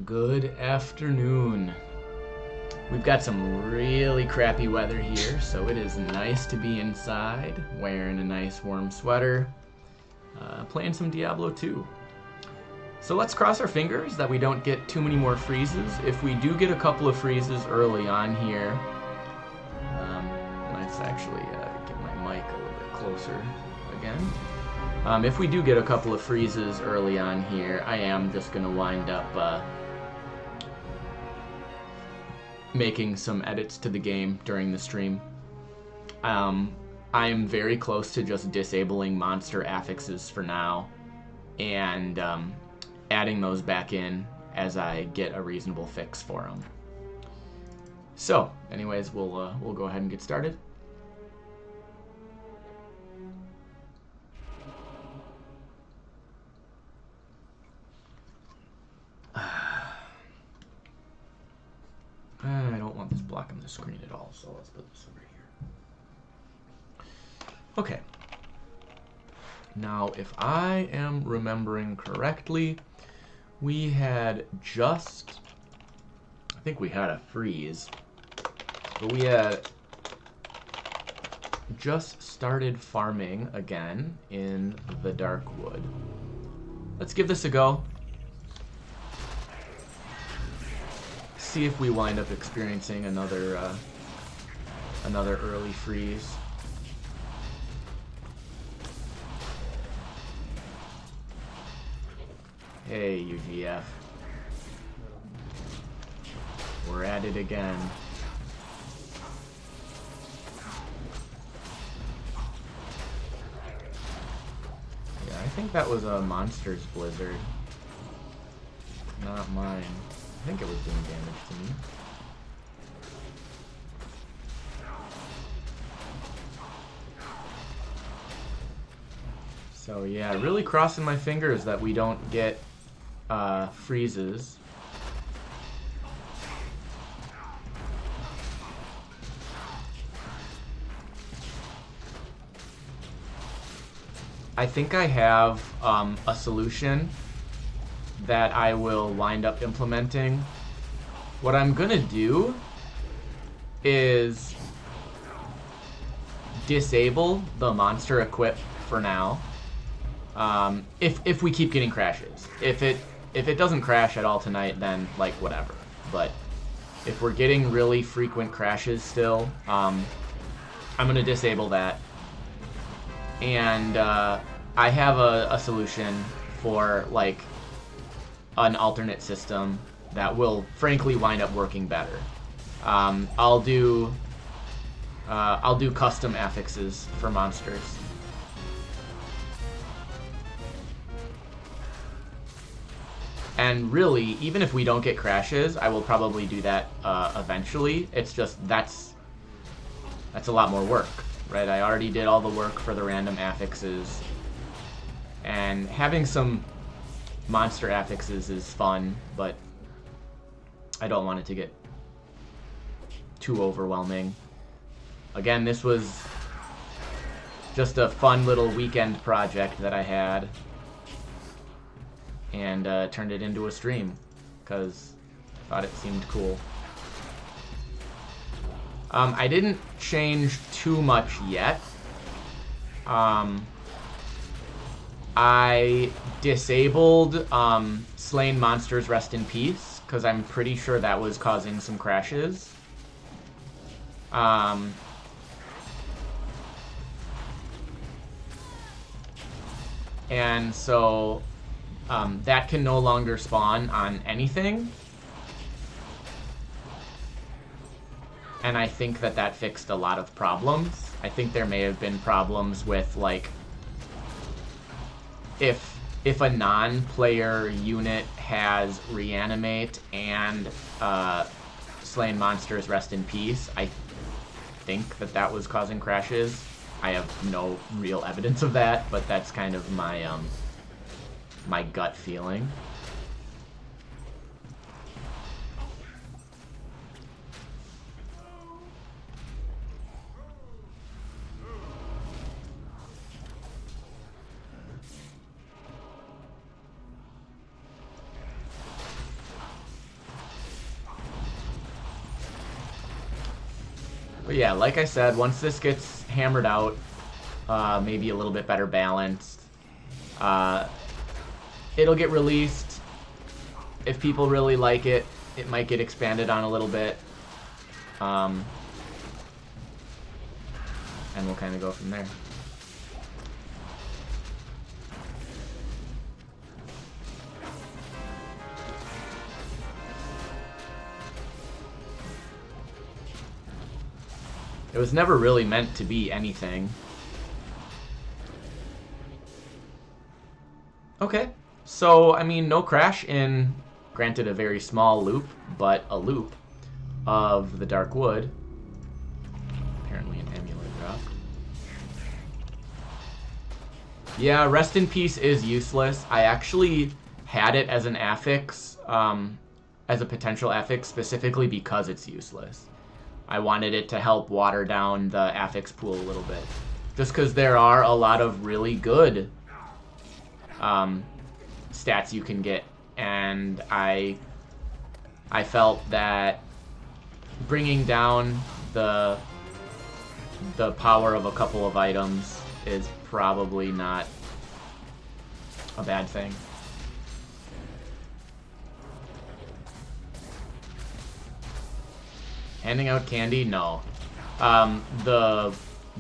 Good afternoon. We've got some really crappy weather here, so it is nice to be inside, wearing a nice warm sweater, playing some Diablo 2. So let's cross our fingers that we don't get too many more freezes. If we do get a couple of freezes early on here, let's actually get my mic a little bit closer again. If we do get a couple of freezes early on here, I am just going to wind up making some edits to the game during the stream. I am very close to just disabling monster affixes for now, and adding those back in as I get a reasonable fix for them. So, anyways, we'll go ahead and get started. I don't want this blocking the screen at all, so let's put this over here. Okay. Now, if I am remembering correctly, we had just... I think we had a freeze, but we had just started farming again in the Darkwood. Let's give this a go. See if we wind up experiencing another early freeze. Hey, UGF. We're at it again. Yeah, I think that was a monster's blizzard. Not mine. I think it was doing damage to me. So yeah, really crossing my fingers that we don't get freezes. I think I have a solution that I will wind up implementing. What I'm gonna do is disable the monster equip for now. If we keep getting crashes. If it doesn't crash at all tonight, then like whatever. But if we're getting really frequent crashes still, I'm gonna disable that. And I have a solution for like an alternate system that will frankly wind up working better. I'll do custom affixes for monsters. And really, even if we don't get crashes, I will probably do that eventually. It's just that's a lot more work, right? I already did all the work for the random affixes, and having some monster affixes is fun, but I don't want it to get too overwhelming. Again, this was just a fun little weekend project that I had, and turned it into a stream because I thought it seemed cool. I didn't change too much yet. I disabled Slain Monsters Rest in Peace, because I'm pretty sure that was causing some crashes. And so that can no longer spawn on anything. And I think that fixed a lot of problems. I think there may have been problems with, like, if a non-player unit has Reanimate and Slain Monsters Rest in Peace, I think that was causing crashes. I have no real evidence of that, but that's kind of my my gut feeling. But yeah, like I said, once this gets hammered out, maybe a little bit better balanced, it'll get released. If people really like it, it might get expanded on a little bit. And we'll kind of go from there. It was never really meant to be anything. Okay, so, I mean, no crash in, granted, a very small loop, but a loop of the Dark Wood. Apparently an amulet drop. Yeah, Rest in Peace is useless. I actually had it as an affix, as a potential affix, specifically because it's useless. I wanted it to help water down the affix pool a little bit. Just because there are a lot of really good stats you can get, and I felt that bringing down the power of a couple of items is probably not a bad thing. Handing out candy? No. The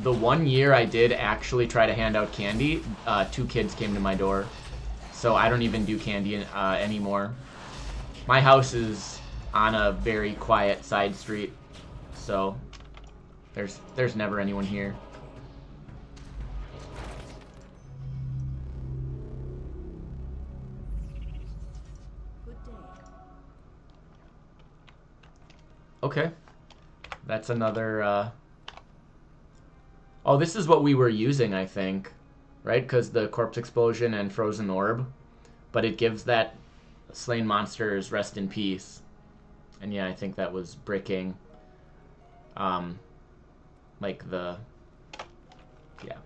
1 year I did actually try to hand out candy, 2 kids came to my door. So I don't even do candy anymore. My house is on a very quiet side street, so there's never anyone here. Okay. That's another, Oh, this is what we were using, I think. Right? Because the Corpse Explosion and Frozen Orb. But it gives that slain monsters Rest in Peace. And yeah, I think that was bricking. Like the... Yeah.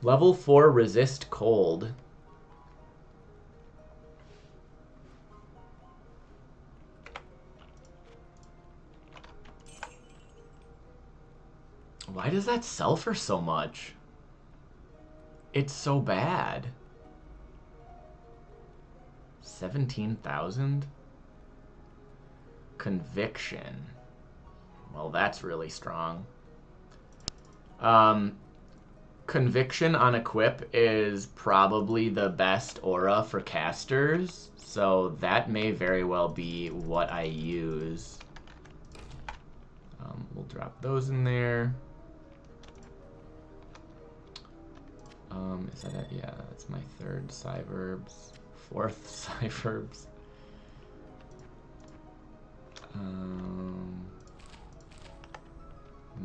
Level 4 Resist Cold. Why does that sell for so much? It's so bad. 17,000? Conviction. Well, that's really strong. Conviction on equip is probably the best aura for casters, so that may very well be what I use. We'll drop those in there. Is that it? Yeah, that's my 3rd Cyverbs. 4th Cyverbs.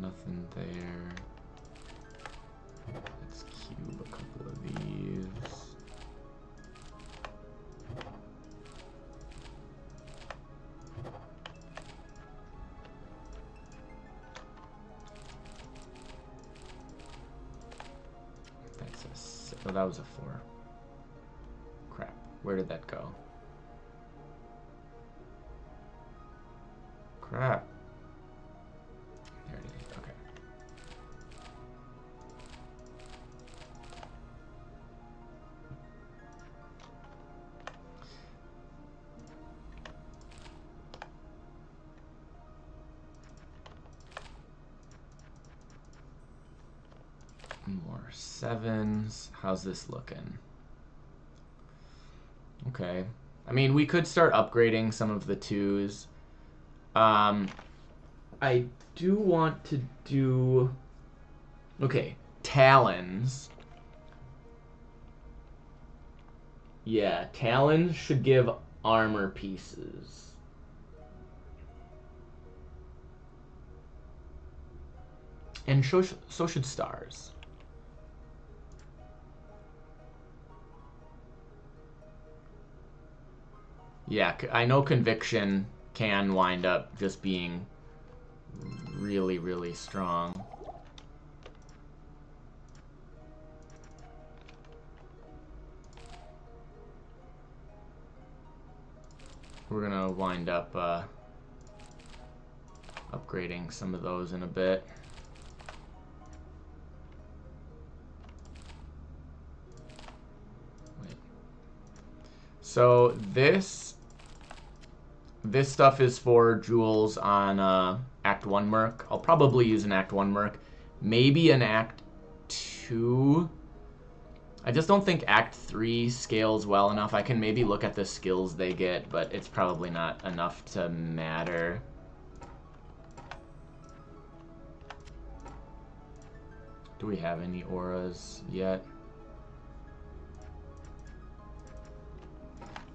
Nothing there. Let's cube a couple of these. Oh, that was a 4. Crap. Where did that go? Crap. There it is. Okay. More 7s. How's this looking? Okay. I mean, we could start upgrading some of the 2s. I do want to do... Okay, Talons. Yeah, Talons should give armor pieces. And so should stars. Yeah, I know Conviction can wind up just being really, really strong. We're gonna wind up Upgrading some of those in a bit. Wait. So this stuff is for jewels on Act 1 Merc. I'll probably use an Act 1 Merc. Maybe an Act 2. I just don't think Act 3 scales well enough. I can maybe look at the skills they get, but it's probably not enough to matter. Do we have any auras yet?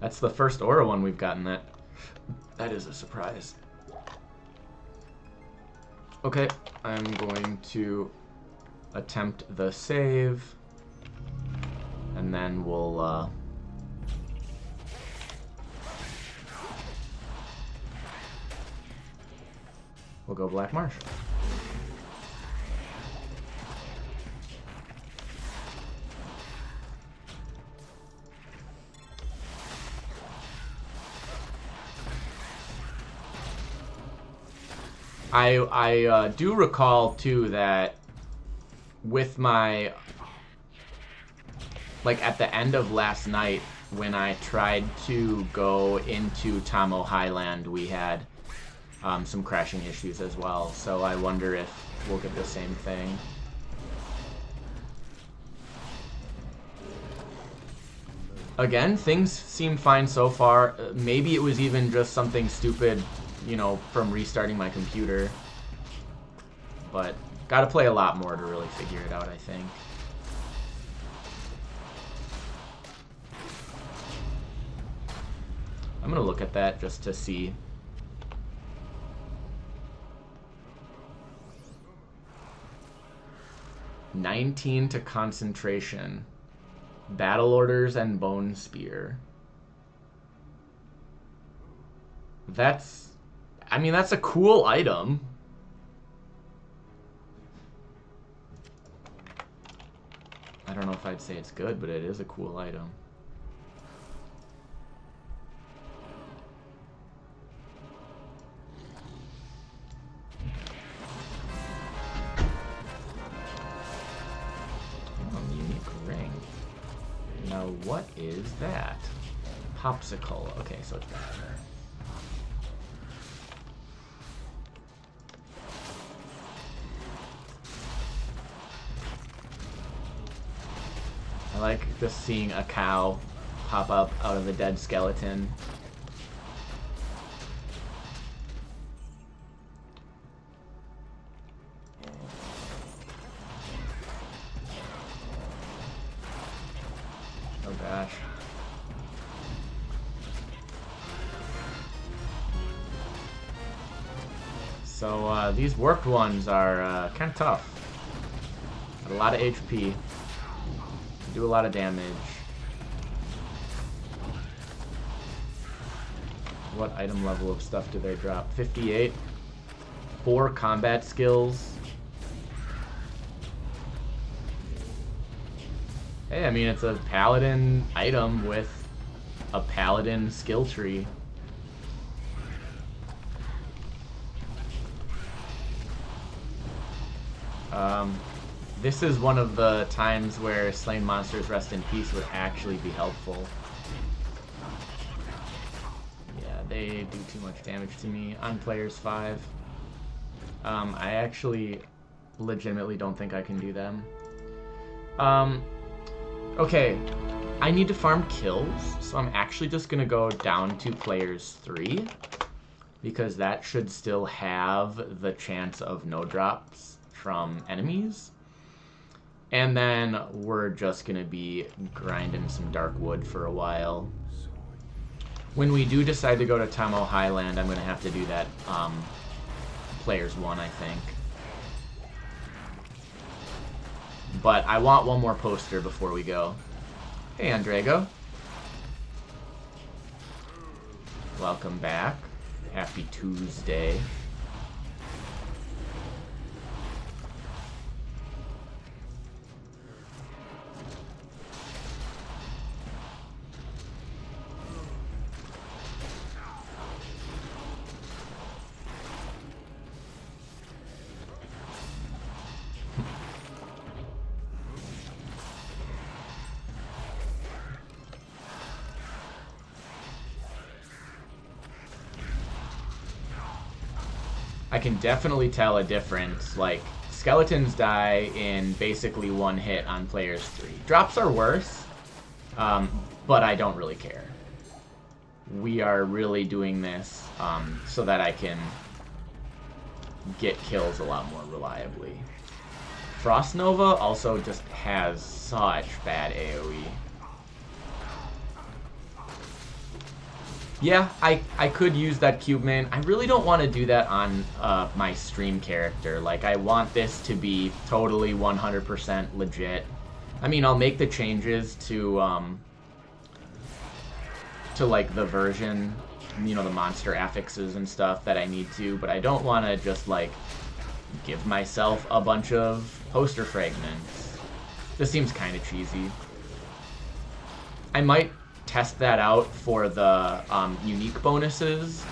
That's the first aura one we've gotten. That is a surprise. Okay, I'm going to attempt the save, and then we'll go Black Marsh. I do recall, too, that with my... Like, at the end of last night, when I tried to go into Tomo Highland, we had some crashing issues as well. So I wonder if we'll get the same thing. Again, things seem fine so far. Maybe it was even just something stupid, you know, from restarting my computer. But gotta play a lot more to really figure it out, I think. I'm gonna look at that just to see. "19 to concentration. Battle orders and bone spear." I mean, that's a cool item. I don't know if I'd say it's good, but it is a cool item. Oh, unique ring. Now, what is that? Popsicle. Okay, so it's better. I like just seeing a cow pop up out of a dead skeleton. Oh gosh. So these warped ones are kind of tough. Got a lot of HP. Do a lot of damage. What item level of stuff do they drop? 58. 4 combat skills. Hey, I mean, it's a paladin item with a paladin skill tree. This is one of the times where Slain Monsters Rest in Peace would actually be helpful. Yeah, they do too much damage to me on players 5. I actually legitimately don't think I can do them. Okay, I need to farm kills, so I'm actually just gonna go down to players 3, because that should still have the chance of no drops from enemies. And then we're just going to be grinding some dark wood for a while. When we do decide to go to Tomo Highland, I'm going to have to do that players 1, I think. But I want one more poster before we go. Hey, Andrego. Welcome back. Happy Tuesday. I can definitely tell a difference. Like, skeletons die in basically one hit on players 3. Drops are worse, but I don't really care. We are really doing this so that I can get kills a lot more reliably. Frost Nova also just has such bad AoE. Yeah, I could use that cube main. I really don't want to do that on my stream character. Like, I want this to be totally 100% legit. I mean, I'll make the changes to like the version, you know, the monster affixes and stuff that I need to, but I don't want to just like give myself a bunch of poster fragments. This seems kind of cheesy. I might test that out for the unique bonuses,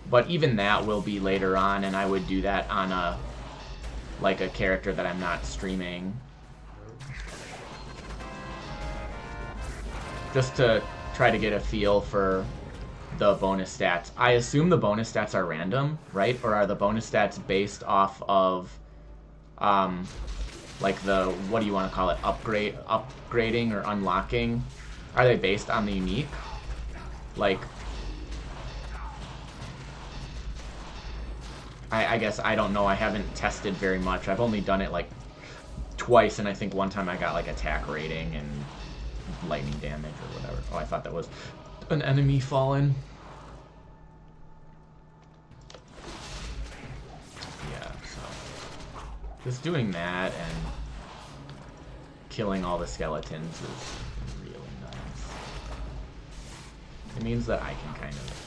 but even that will be later on, and I would do that on a character that I'm not streaming, just to try to get a feel for the bonus stats. I assume the bonus stats are random, right? Or are the bonus stats based off of like the, what do you want to call it, upgrading or unlocking? Are they based on the unique? Like, I guess I don't know. I haven't tested very much. I've only done it like twice, and I think one time I got like attack rating and lightning damage or whatever. Oh, I thought that was an enemy fallen. Yeah, so just doing that and killing all the skeletons is really nice. It means that I can kind of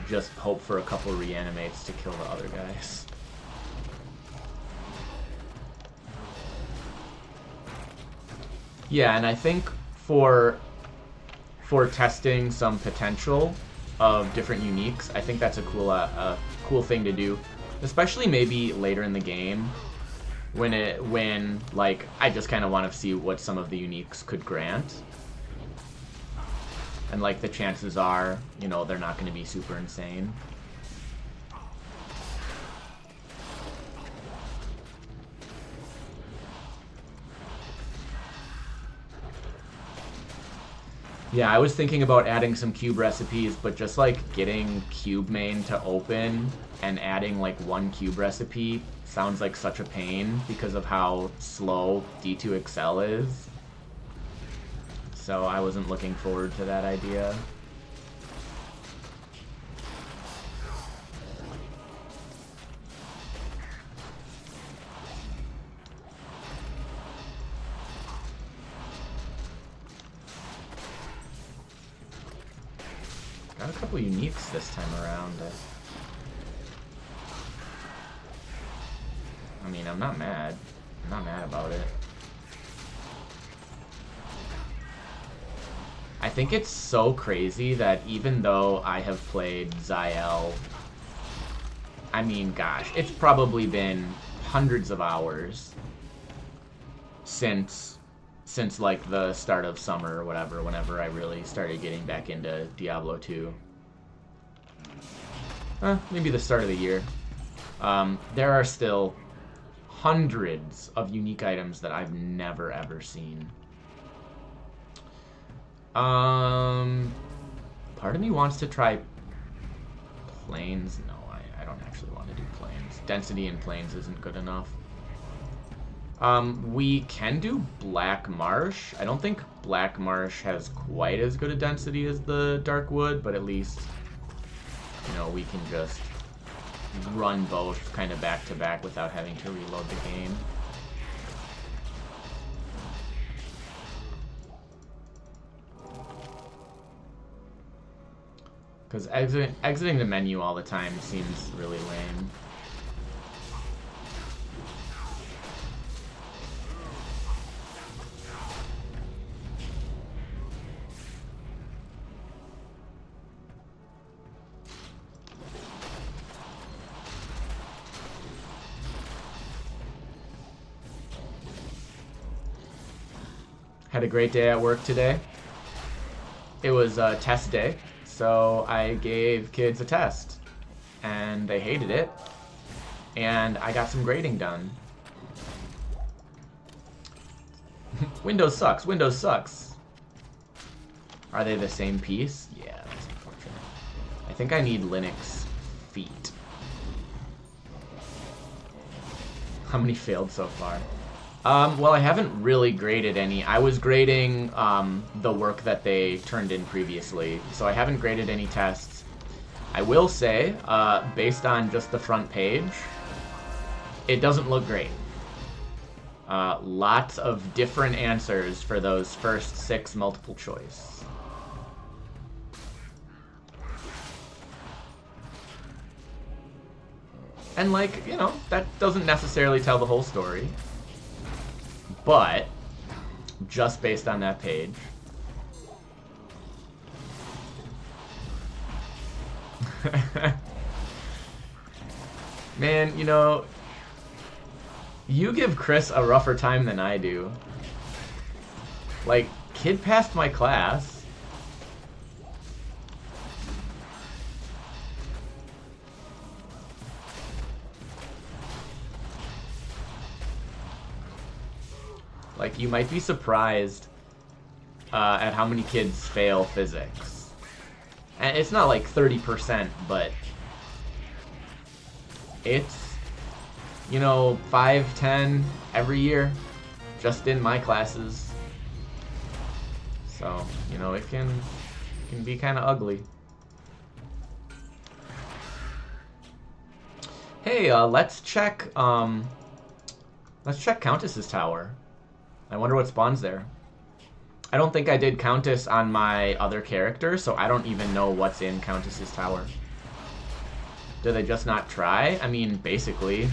just hope for a couple reanimates to kill the other guys. Yeah, and I think for testing some potential of different uniques, I think that's a cool thing to do, especially maybe later in the game when like I just kind of want to see what some of the uniques could grant. And like the chances are, you know, they're not going to be super insane. Yeah, I was thinking about adding some cube recipes, but just like getting cube main to open and adding like one cube recipe sounds like such a pain because of how slow D2XL is. So I wasn't looking forward to that idea. Got a couple uniques this time around. I mean, I'm not mad. I'm not mad about it. I think it's so crazy that even though I have played Zael, I mean, gosh, it's probably been hundreds of hours since like the start of summer or whatever, whenever I really started getting back into Diablo 2. Maybe the start of the year. There are still hundreds of unique items that I've never ever seen. Part of me wants to try planes. No, I don't actually want to do planes. Density in planes isn't good enough. We can do Black Marsh. I don't think Black Marsh has quite as good a density as the Dark Wood, but at least, you know, we can just run both kind of back to back without having to reload the game. Because exiting the menu all the time seems really lame. Had a great day at work today. It was a test day. So I gave kids a test. and they hated it, and I got some grading done. Windows sucks. Windows sucks. Are they the same piece? Yeah, that's unfortunate. I think I need Linux feet. How many failed so far? Well, I haven't really graded any. I was grading the work that they turned in previously, so I haven't graded any tests. I will say, based on just the front page, it doesn't look great. Lots of different answers for those first 6 multiple choice. And, like, you know, that doesn't necessarily tell the whole story. But, just based on that page. Man, you know, you give Chris a rougher time than I do. Like, kid passed my class. Like, you might be surprised at how many kids fail physics. And it's not like 30%, but it's, you know, 5, 10 every year, just in my classes. So, you know, it can be kind of ugly. Hey, let's check Countess's tower. I wonder what spawns there. I don't think I did Countess on my other character, so I don't even know what's in Countess's tower. Do they just not try? I mean, basically.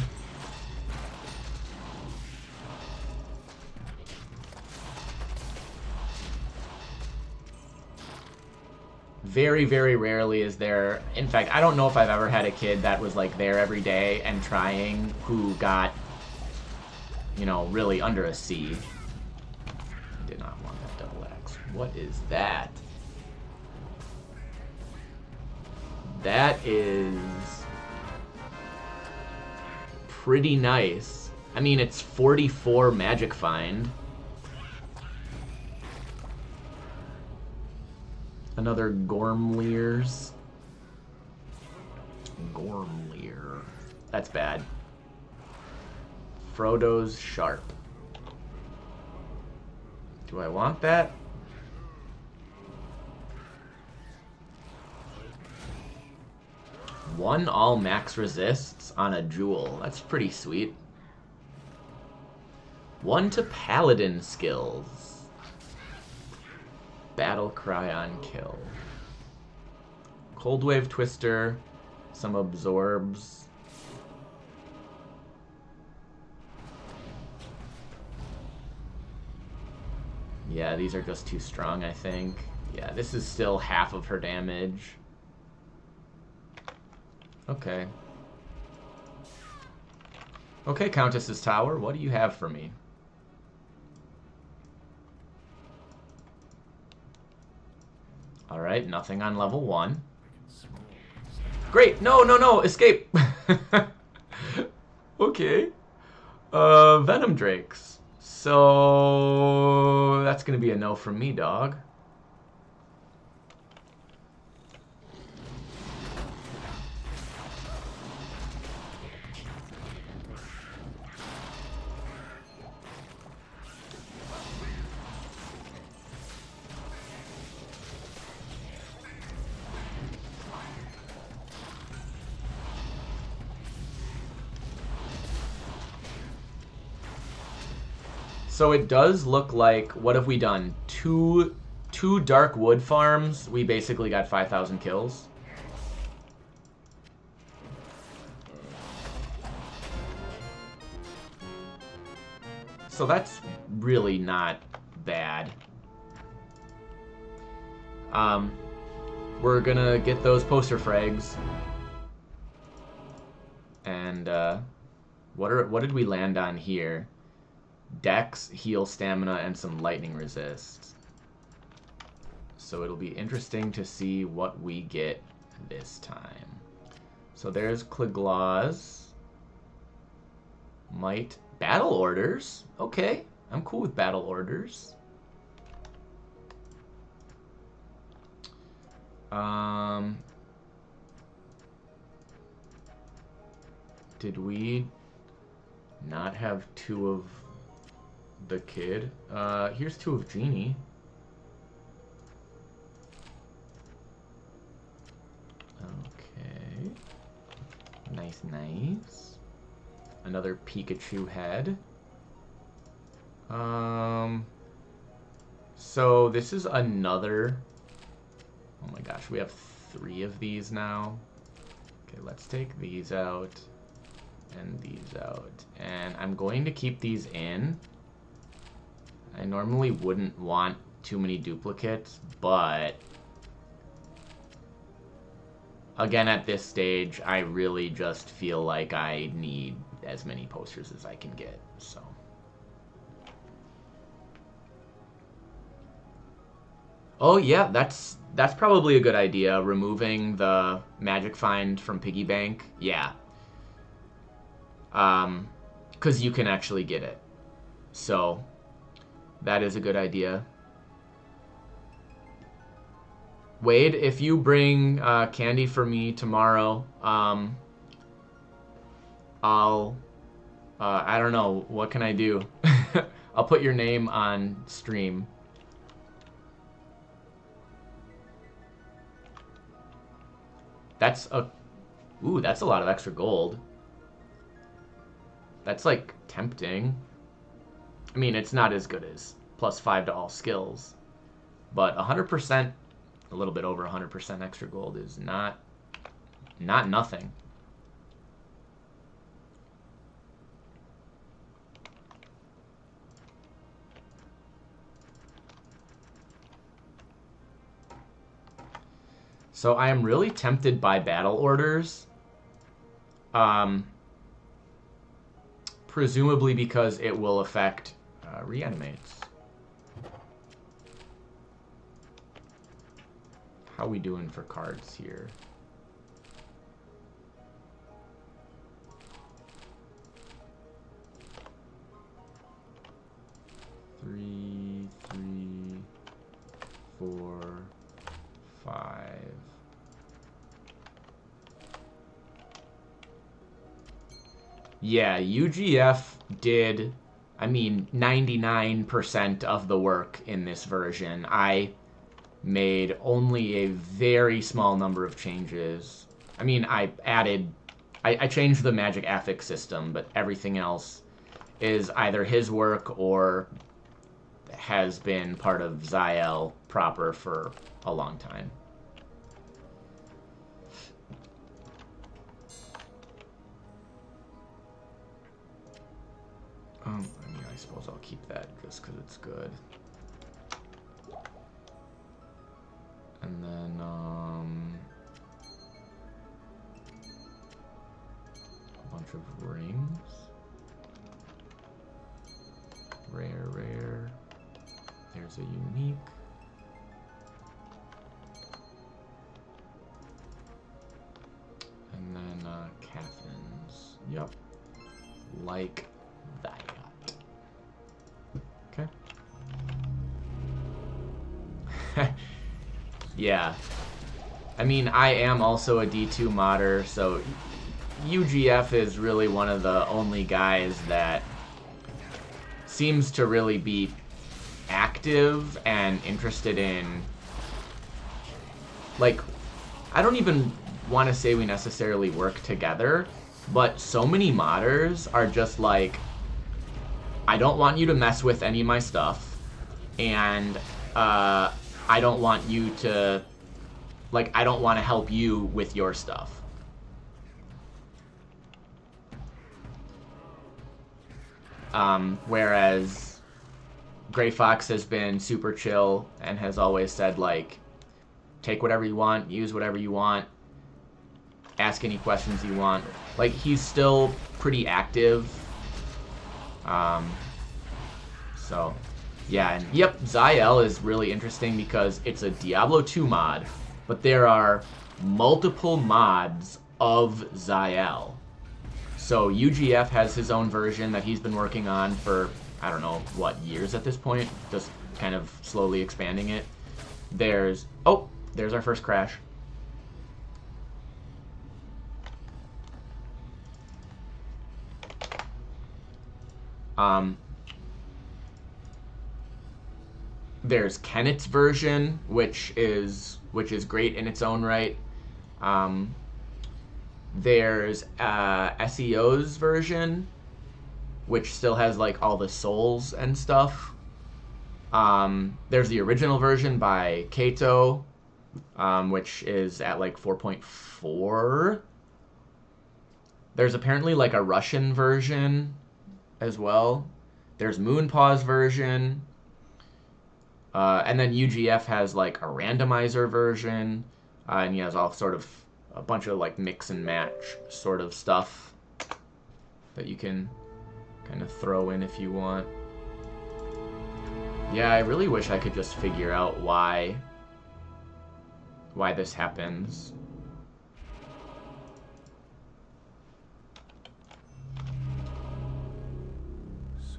Very, very rarely is there... In fact, I don't know if I've ever had a kid that was, like, there every day and trying who got, you know, really under a C. Did not want that double X. What is that? That is pretty nice. I mean, it's 44 magic find. Another Gormleers. Gormleer. That's bad. Frodo's Sharp. Do I want that? One all max resists on a jewel. That's pretty sweet. 1 to paladin skills. Battle cry on kill. Cold wave twister. Some absorbs. Yeah, these are just too strong, I think. Yeah, this is still half of her damage. Okay. Okay, Countess's Tower, what do you have for me? Alright, nothing on level 1. Great! No, no, no! Escape! Okay. Venom Drakes. So that's gonna be a no from me, dog. So it does look like, what have we done? Two dark wood farms, we basically got 5,000 kills. So that's really not bad. We're gonna get those poster frags. And what did we land on here? Dex, heal stamina, and some lightning resist. So it'll be interesting to see what we get this time. So there's Klaglaws. Might. Battle orders. Okay. I'm cool with battle orders. Did we not have 2 of the kid? Here's 2 of Genie. Okay. Nice, nice. Another Pikachu head. So this is another... Oh my gosh, we have 3 of these now. Okay, let's take these out and these out. And I'm going to keep these in. I normally wouldn't want too many duplicates, but again, at this stage, I really just feel like I need as many posters as I can get, so. Oh yeah, that's probably a good idea, removing the Magic Find from Piggy Bank. Yeah. Because you can actually get it. So, that is a good idea. Wade, if you bring candy for me tomorrow, I'll... I don't know, what can I do? I'll put your name on stream. That's a... Ooh, that's a lot of extra gold. That's, like, tempting. I mean, it's not as good as +5 to all skills. But 100%, a little bit over 100% extra gold is not nothing. So I am really tempted by battle orders. Presumably because it will affect reanimates. How we doing for cards here? Three, 4, 5. Yeah, UGF did, I mean, 99% of the work in this version. I made only a very small number of changes. I mean, I changed the magic affix system, but everything else is either his work or has been part of Ziel proper for a long time. I mean, I suppose I'll keep that just because it's good. And then, a bunch of rings. Rare, rare. There's a unique. And then, Catherine's. Yup. Like that. Okay. Yeah. I mean, I am also a D2 modder, so UGF is really one of the only guys that seems to really be active and interested in, like, I don't even want to say we necessarily work together, but so many modders are just like, I don't want you to mess with any of my stuff, and I don't want you to, like, I don't want to help you with your stuff. Whereas Gray Fox has been super chill and has always said, like, take whatever you want, use whatever you want, ask any questions you want. Like, he's still pretty active. So, yeah, and yep, Ziel is really interesting because it's a Diablo 2 mod, but there are multiple mods of Zael. So UGF has his own version that he's been working on for, I don't know, what, years at this point? Just kind of slowly expanding it. There's our first crash. There's Kennett's version, which is great in its own right. There's SEO's version, which still has like all the souls and stuff. There's the original version by Kato, which is at like 4.4. There's apparently like a Russian version as well. There's Moonpaw's version. And then UGF has like a randomizer version. And he has all sort of a bunch of like mix and match sort of stuff that you can kind of throw in if you want. Yeah, I really wish I could just figure out why this happens.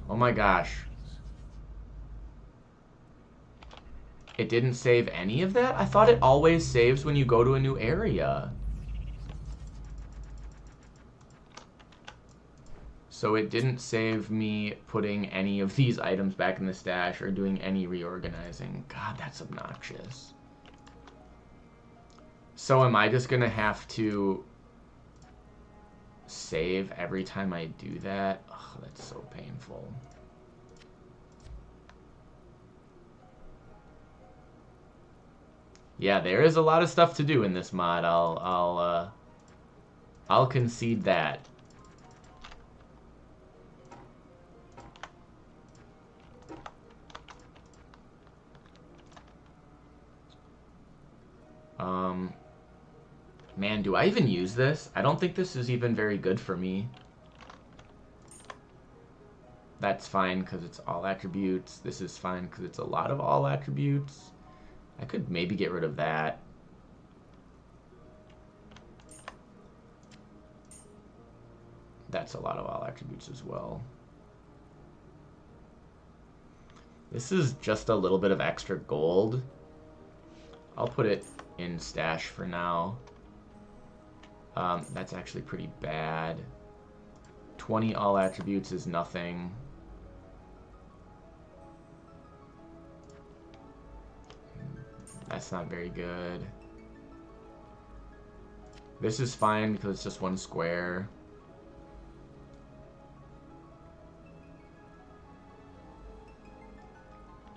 Oh my gosh. It didn't save any of that? I thought it always saves when you go to a new area. So it didn't save me putting any of these items back in the stash or doing any reorganizing. God, that's obnoxious. So am I just gonna have to save every time I do that? Ugh, that's so painful. Yeah, there is a lot of stuff to do in this mod. I'll concede that. Man, do I even use this? I don't think this is even very good for me. That's fine because it's all attributes. This is fine because it's a lot of all attributes. I could maybe get rid of that. That's a lot of all attributes as well. This is just a little bit of extra gold. I'll put it in stash for now. That's actually pretty bad. 20 all attributes is nothing. That's not very good. This is fine because it's just one square.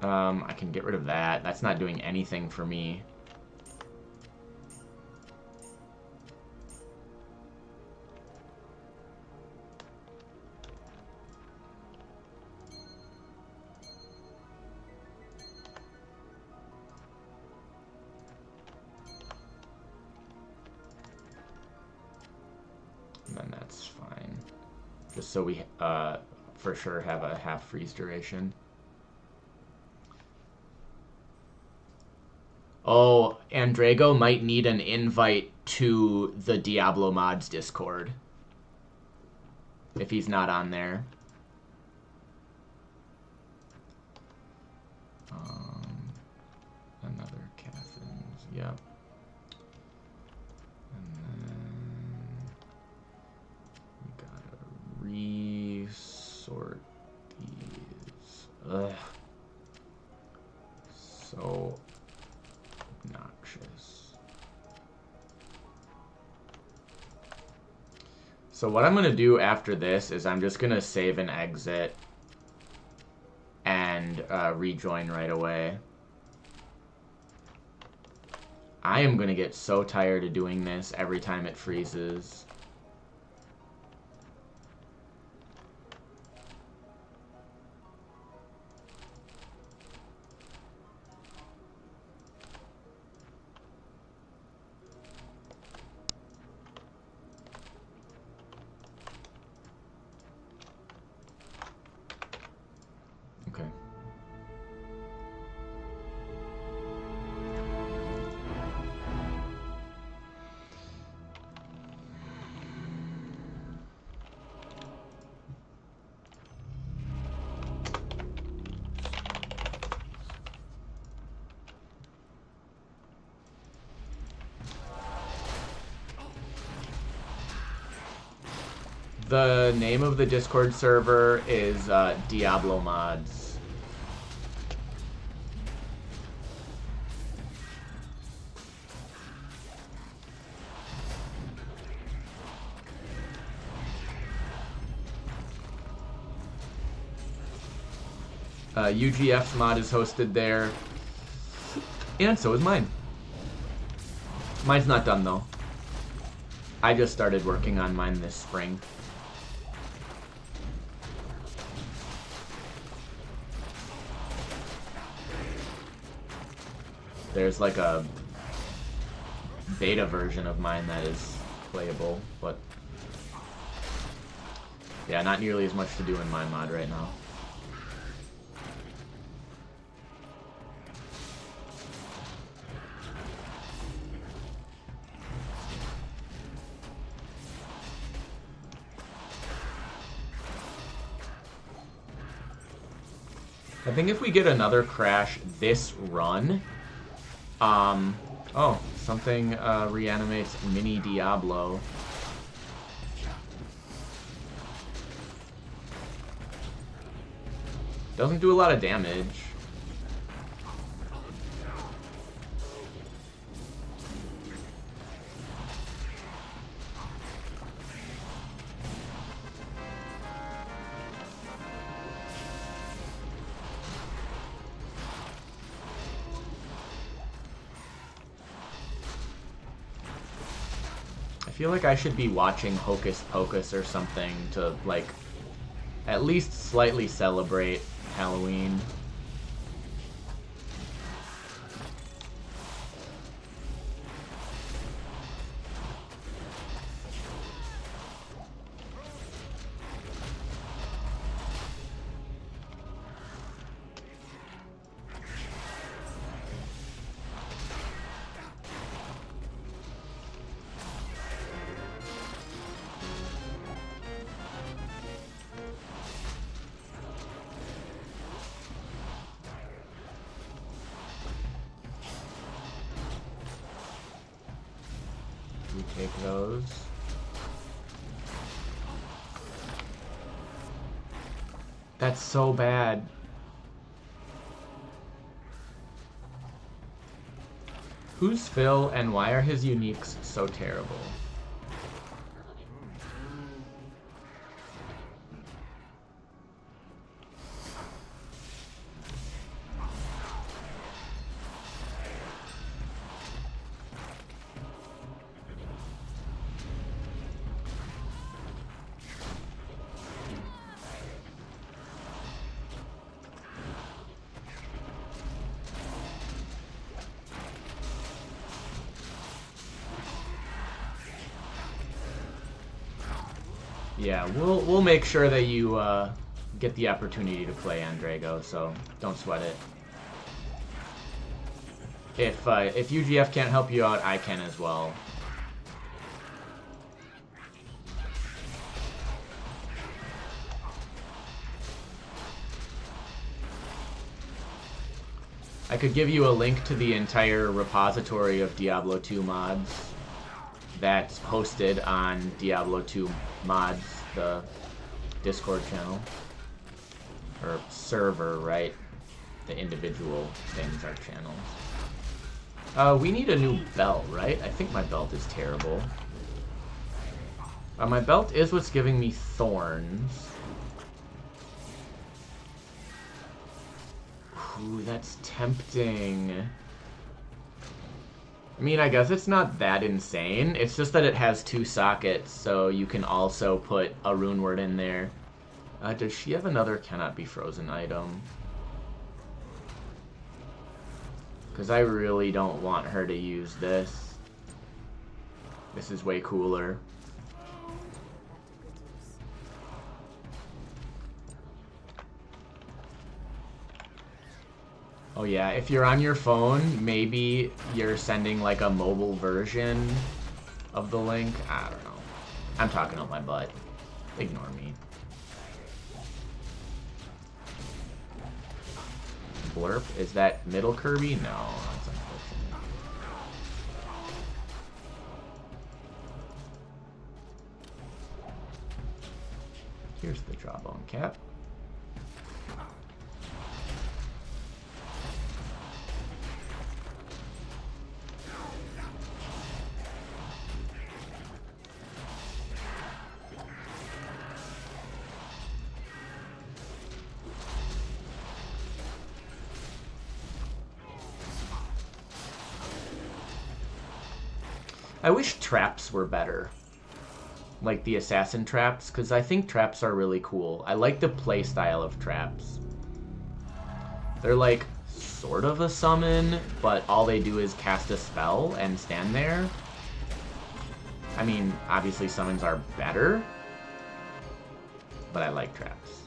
I can get rid of that. That's not doing anything for me. And then that's fine. Just so we for sure have a half freeze duration. Oh, Andrago might need an invite to the Diablo Mods Discord. If he's not on there. Another Catherine's, yep. And then we gotta resort these. Ugh. So obnoxious. So what I'm gonna do after this is I'm just gonna save and exit and rejoin right away. I am gonna get so tired of doing this every time it freezes. Okay. The name of the Discord server is Diablo Mods. UGF's mod is hosted there, and so is mine. Mine's not done though. I just started working on mine this spring. There's like a beta version of mine that is playable, but yeah, not nearly as much to do in my mod right now. I think if we get another crash this run, oh, something reanimates Mini Diablo. Doesn't do a lot of damage. I feel like I should be watching Hocus Pocus or something to, like, at least slightly celebrate Halloween. We take those. That's so bad. Who's Phil and why are his uniques so terrible? Yeah, we'll make sure that you get the opportunity to play Andrago, so don't sweat it. If UGF can't help you out, I can as well. I could give you a link to the entire repository of Diablo 2 mods that's hosted on Diablo 2 mods, the Discord channel. Or server, right? The individual things are channels. We need a new belt, right? I think my belt is terrible. My belt is what's giving me thorns. Ooh, that's tempting. I mean, I guess it's not that insane. It's just that it has 2 sockets, so you can also put a rune word in there. Does she have another cannot be frozen item? Because I really don't want her to use this. This is way cooler. Oh yeah, if you're on your phone, maybe you're sending like a mobile version of the link. I don't know. I'm talking out my butt. Ignore me. Blurp? Is that middle Kirby? No, that's unfortunate. Jawbone cap. I wish traps were better. Like the assassin traps, because I think traps are really cool. I like the play style of traps. They're like sort of a summon, but all they do is cast a spell and stand there. I mean, obviously summons are better, but I like traps.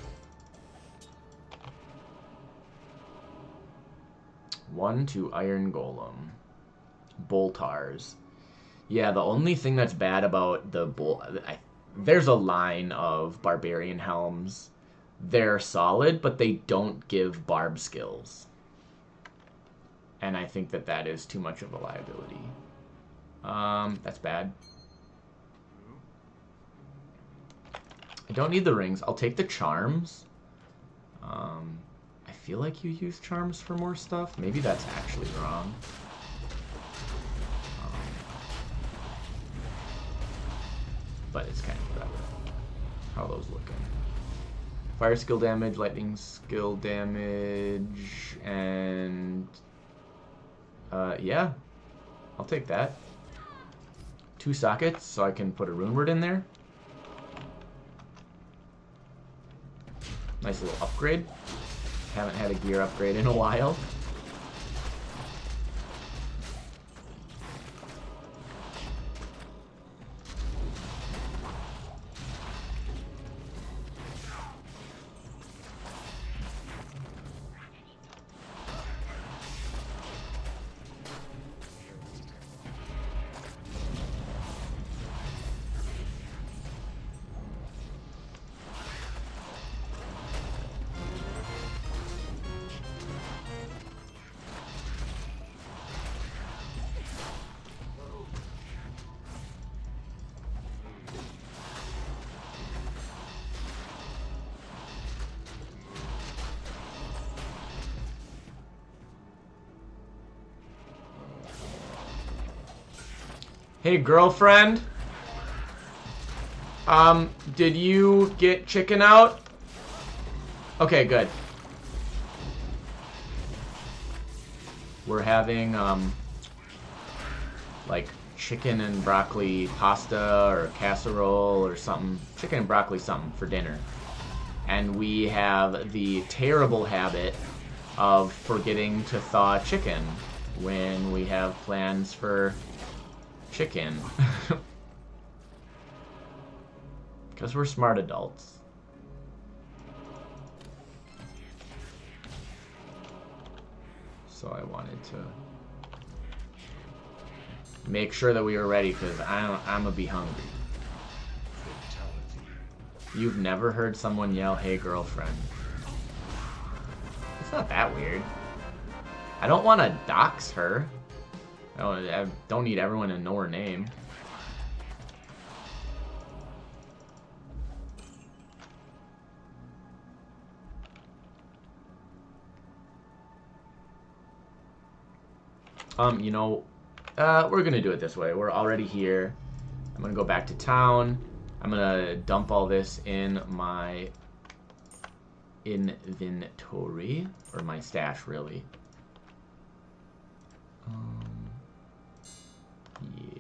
1 to Iron Golem. Boltars. Yeah, the only thing that's bad about the there's a line of Barbarian Helms. They're solid, but they don't give barb skills. And I think that that is too much of a liability. That's bad. I don't need the rings. I'll take the charms. I feel like you use charms for more stuff. Maybe that's actually wrong. But it's kind of whatever. How are those looking? Fire skill damage, lightning skill damage, and yeah, I'll take that. 2 sockets, so I can put a rune word in there. Nice little upgrade. Haven't had a gear upgrade in a while. Hey, girlfriend. Did you get chicken out? Okay, good. We're having, like, chicken and broccoli pasta or casserole or something. Chicken and broccoli something for dinner. And we have the terrible habit of forgetting to thaw chicken when we have plans for chicken. Because we're smart adults. So I wanted to make sure that we were ready, because I'm gonna be hungry. You've never heard someone yell, "Hey, girlfriend"? It's not that weird. I don't want to dox her. I don't need everyone to know her name. You know, we're gonna do it this way. We're already here. I'm gonna go back to town. I'm gonna dump all this in my inventory, or my stash, really. Yeah.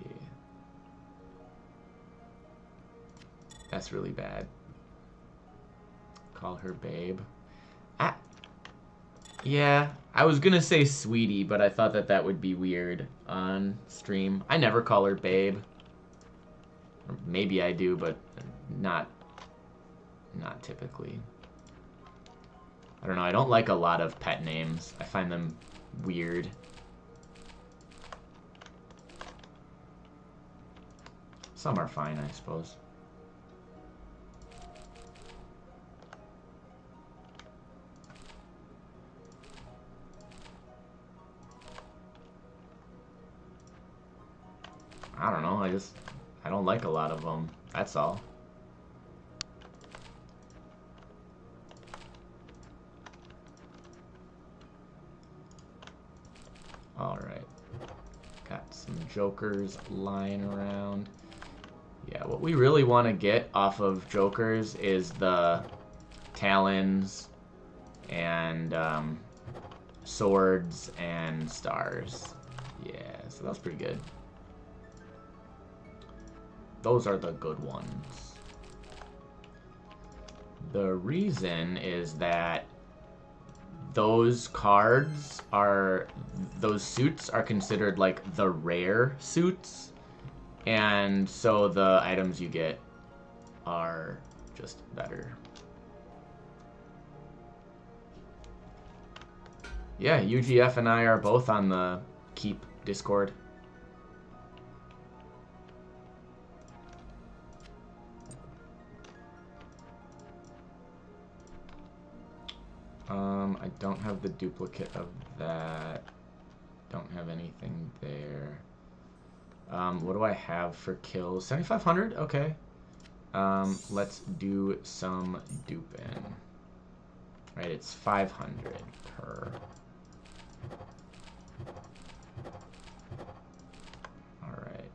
That's really bad. Call her babe. Yeah, I was gonna say sweetie, but I thought that that would be weird on stream. I never call her babe. Or maybe I do, but not typically. I don't know, I don't like a lot of pet names. I find them weird. Some are fine, I suppose. I don't know, I don't like a lot of them. That's all. Alright. Got some jokers lying around. Yeah, what we really want to get off of jokers is the talons and swords and stars. Yeah, so that's pretty good. Those are the good ones. The reason is that those cards are, those suits are considered like the rare suits, and so the items you get are just better. Yeah, UGF and I are both on the Keep Discord. I don't have the duplicate of that. Don't have anything there. What do I have for kills? 7,500? Okay. Let's do some duping. Right, it's 500 per. Alright.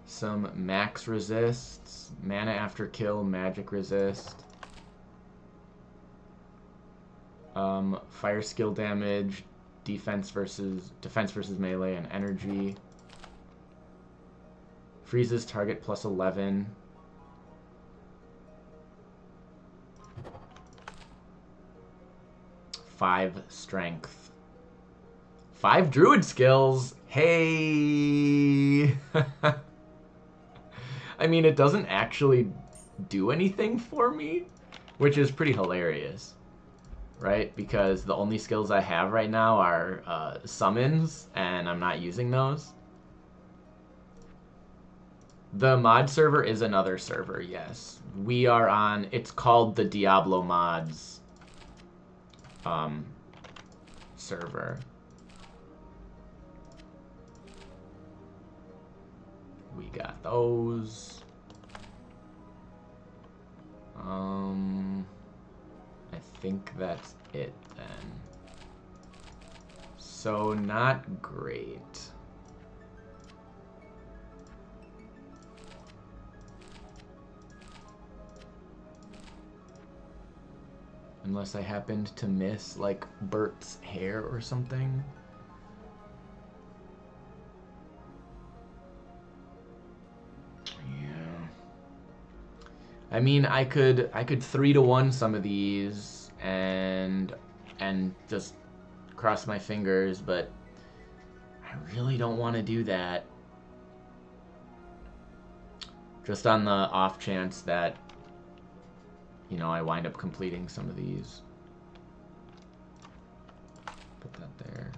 Some max resists, mana after kill, magic resist. Fire skill damage, defense versus melee, and energy. Freezes target plus 11. Five strength. 5 druid skills. Hey. I mean, it doesn't actually do anything for me, which is pretty hilarious. Right? Because the only skills I have right now are summons, and I'm not using those. The mod server is another server, yes. We are on, it's called the Diablo Mods server. We got those. I think that's it then. So not great. Unless I happened to miss like Bert's hair or something. I mean, I could 3-to-1 some of these and just cross my fingers, but I really don't want to do that. Just on the off chance that, you know, I wind up completing some of these. Put that there.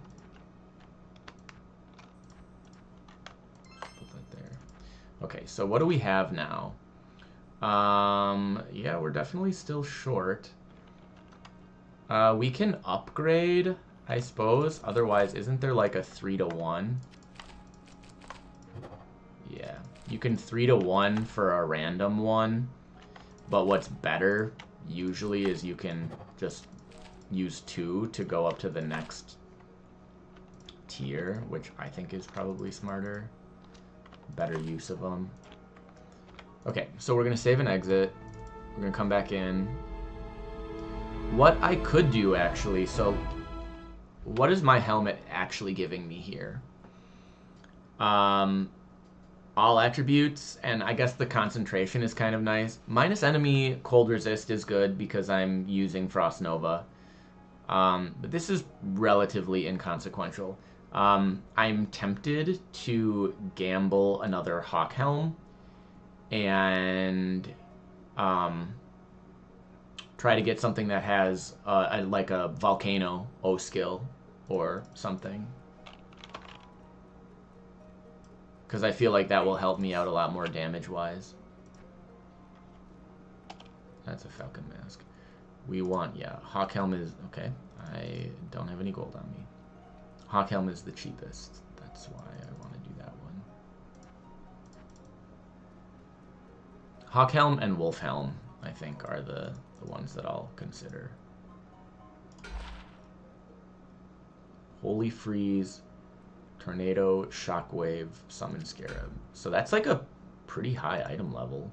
Put that there. Okay, so what do we have now? Yeah, we're definitely still short. We can upgrade, I suppose. Otherwise, isn't there like a 3-to-1? Yeah, you can 3-to-1 for a random one. But what's better, usually, is you can just use 2 to go up to the next tier, which I think is probably smarter. Better use of them. Okay, so we're going to save and exit. We're going to come back in. What I could do, actually, so what is my helmet actually giving me here? All attributes, and I guess the concentration is kind of nice. Minus enemy cold resist is good because I'm using Frost Nova. But this is relatively inconsequential. I'm tempted to gamble another Hawk Helm and try to get something that has like a Volcano O skill or something. Because I feel like that will help me out a lot more damage-wise. That's a Falcon Mask. We want, yeah, Hawk Helm is, okay. I don't have any gold on me. Hawk Helm is the cheapest. That's why I want to do that one. Hawk Helm and Wolf Helm, I think, are the ones that I'll consider. Holy Freeze, Tornado, Shockwave, Summon Scarab. So that's like a pretty high item level.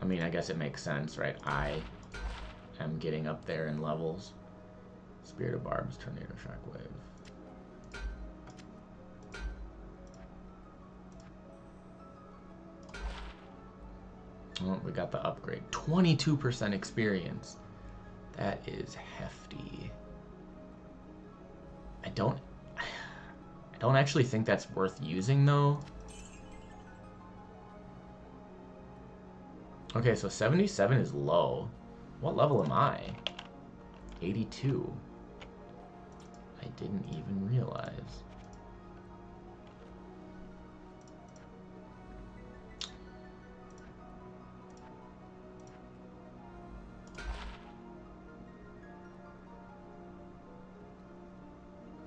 I mean, I guess it makes sense, right? I am getting up there in levels. Spirit of Barbs, Tornado, Shockwave. Oh, we got the upgrade. 22% experience. That is hefty. I don't actually think that's worth using though. Okay, so 77 is low. What level am I? 82. I didn't even realize.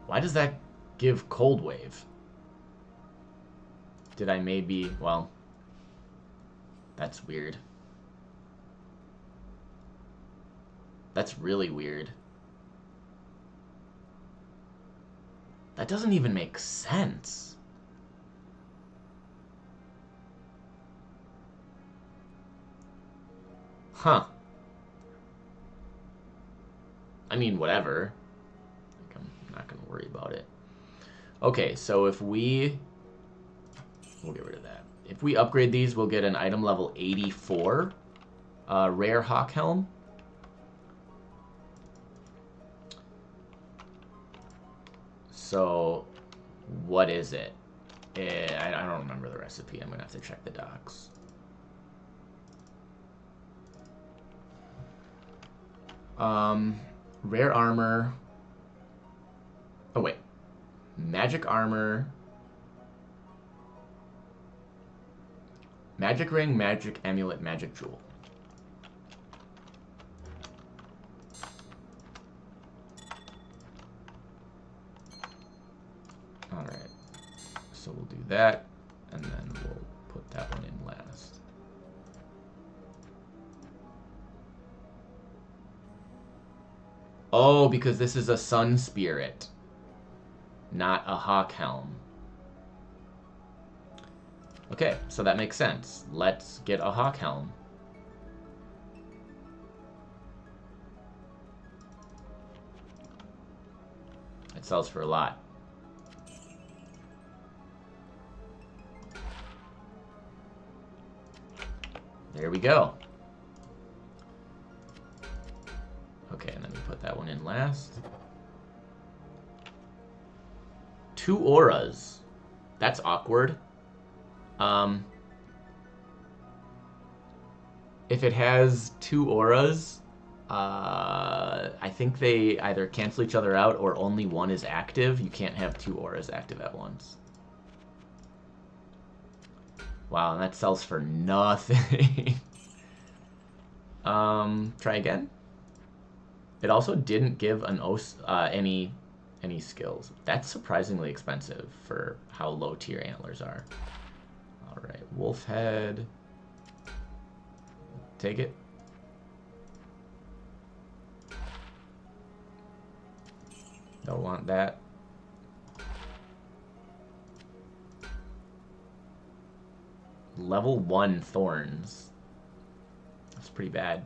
Why does that give Cold Wave? Did I maybe... Well, that's weird. That's really weird. That doesn't even make sense. Huh. I mean, whatever. I'm not going to worry about it. Okay, so if we'll get rid of that. If we upgrade these, we'll get an item level 84 rare Hawk Helm. So, what is it? I don't remember the recipe. I'm going to have to check the docs. Rare armor. Oh, wait. Magic armor. Magic ring, magic amulet, magic jewel. Alright. So we'll do that, and then we'll put that one in last. Oh, because this is a sun spirit, not a hawk helm. Okay, so that makes sense. Let's get a hawk helm. It sells for a lot. There we go. Okay, and then we put that one in last. 2 auras. That's awkward. If it has 2 auras, I think they either cancel each other out or only one is active. You can't have 2 auras active at once. Wow, and that sells for nothing. Try again. It also didn't give an any skills. That's surprisingly expensive for how low tier antlers are. All right, wolf head. Take it. Don't want that. Level 1 thorns. That's pretty bad.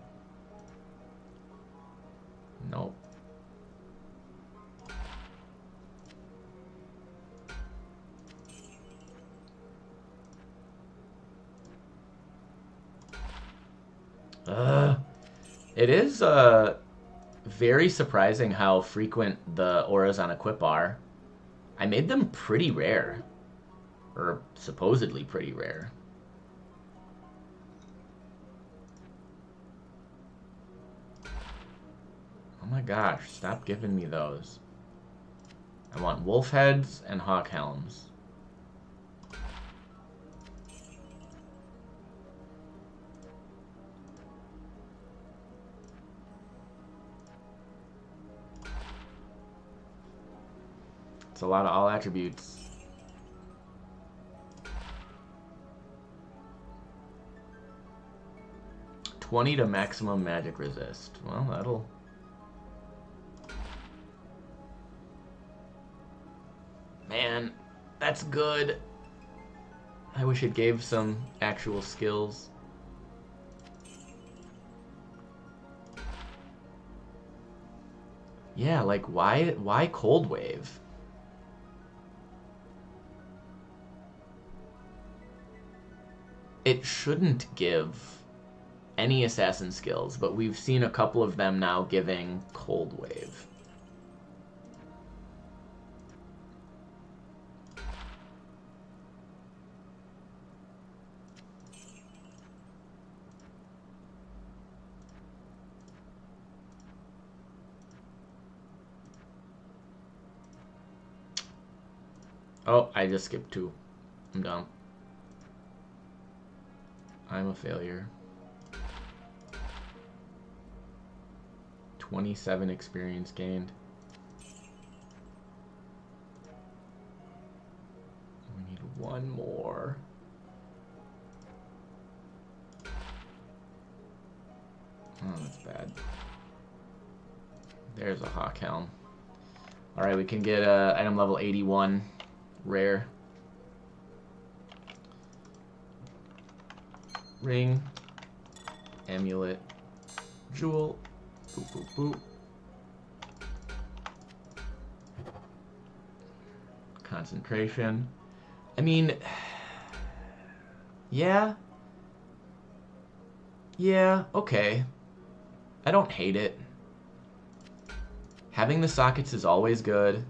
Nope. It is very surprising how frequent the auras on equip are. I made them pretty rare. Or supposedly pretty rare. Oh my gosh, stop giving me those. I want wolf heads and hawk helms. It's a lot of all attributes. 20 to maximum magic resist. Well, that'll... Man, that's good. I wish it gave some actual skills. Yeah, like, why Cold Wave? It shouldn't give any assassin skills, but we've seen a couple of them now giving Cold Wave. Oh, I just skipped 2. I'm dumb. I'm a failure. 27 experience gained. We need 1 more. Oh, that's bad. There's a Hawk Helm. Alright, we can get item level 81. Rare. Ring. Amulet. Jewel. Boop, boop, boop. Concentration. I mean... Yeah. Yeah, okay. I don't hate it. Having the sockets is always good.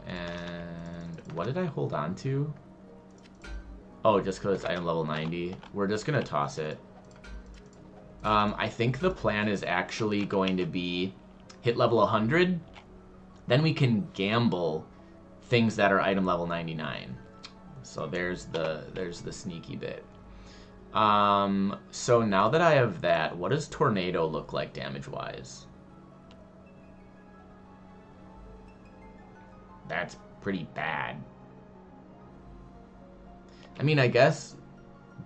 And what did I hold on to? Oh, just because it's item level 90. We're just going to toss it. I think the plan is actually going to be hit level 100. Then we can gamble things that are item level 99. So there's the sneaky bit. So now that I have that, what does Tornado look like damage-wise? That's pretty bad. I mean, I guess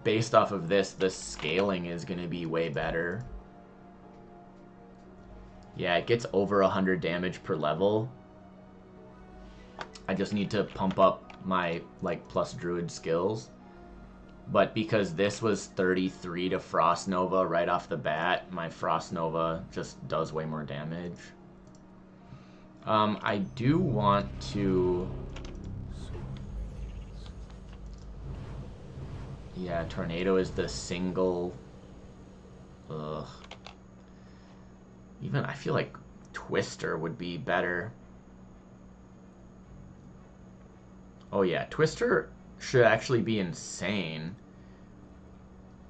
based off of this, the scaling is going to be way better. Yeah, it gets over 100 damage per level. I just need to pump up my, like, plus druid skills. But because this was 33 to Frost Nova right off the bat, my Frost Nova just does way more damage. I do want to... Yeah, Tornado is the single... Ugh. Even, I feel like Twister would be better. Oh yeah, Twister should actually be insane.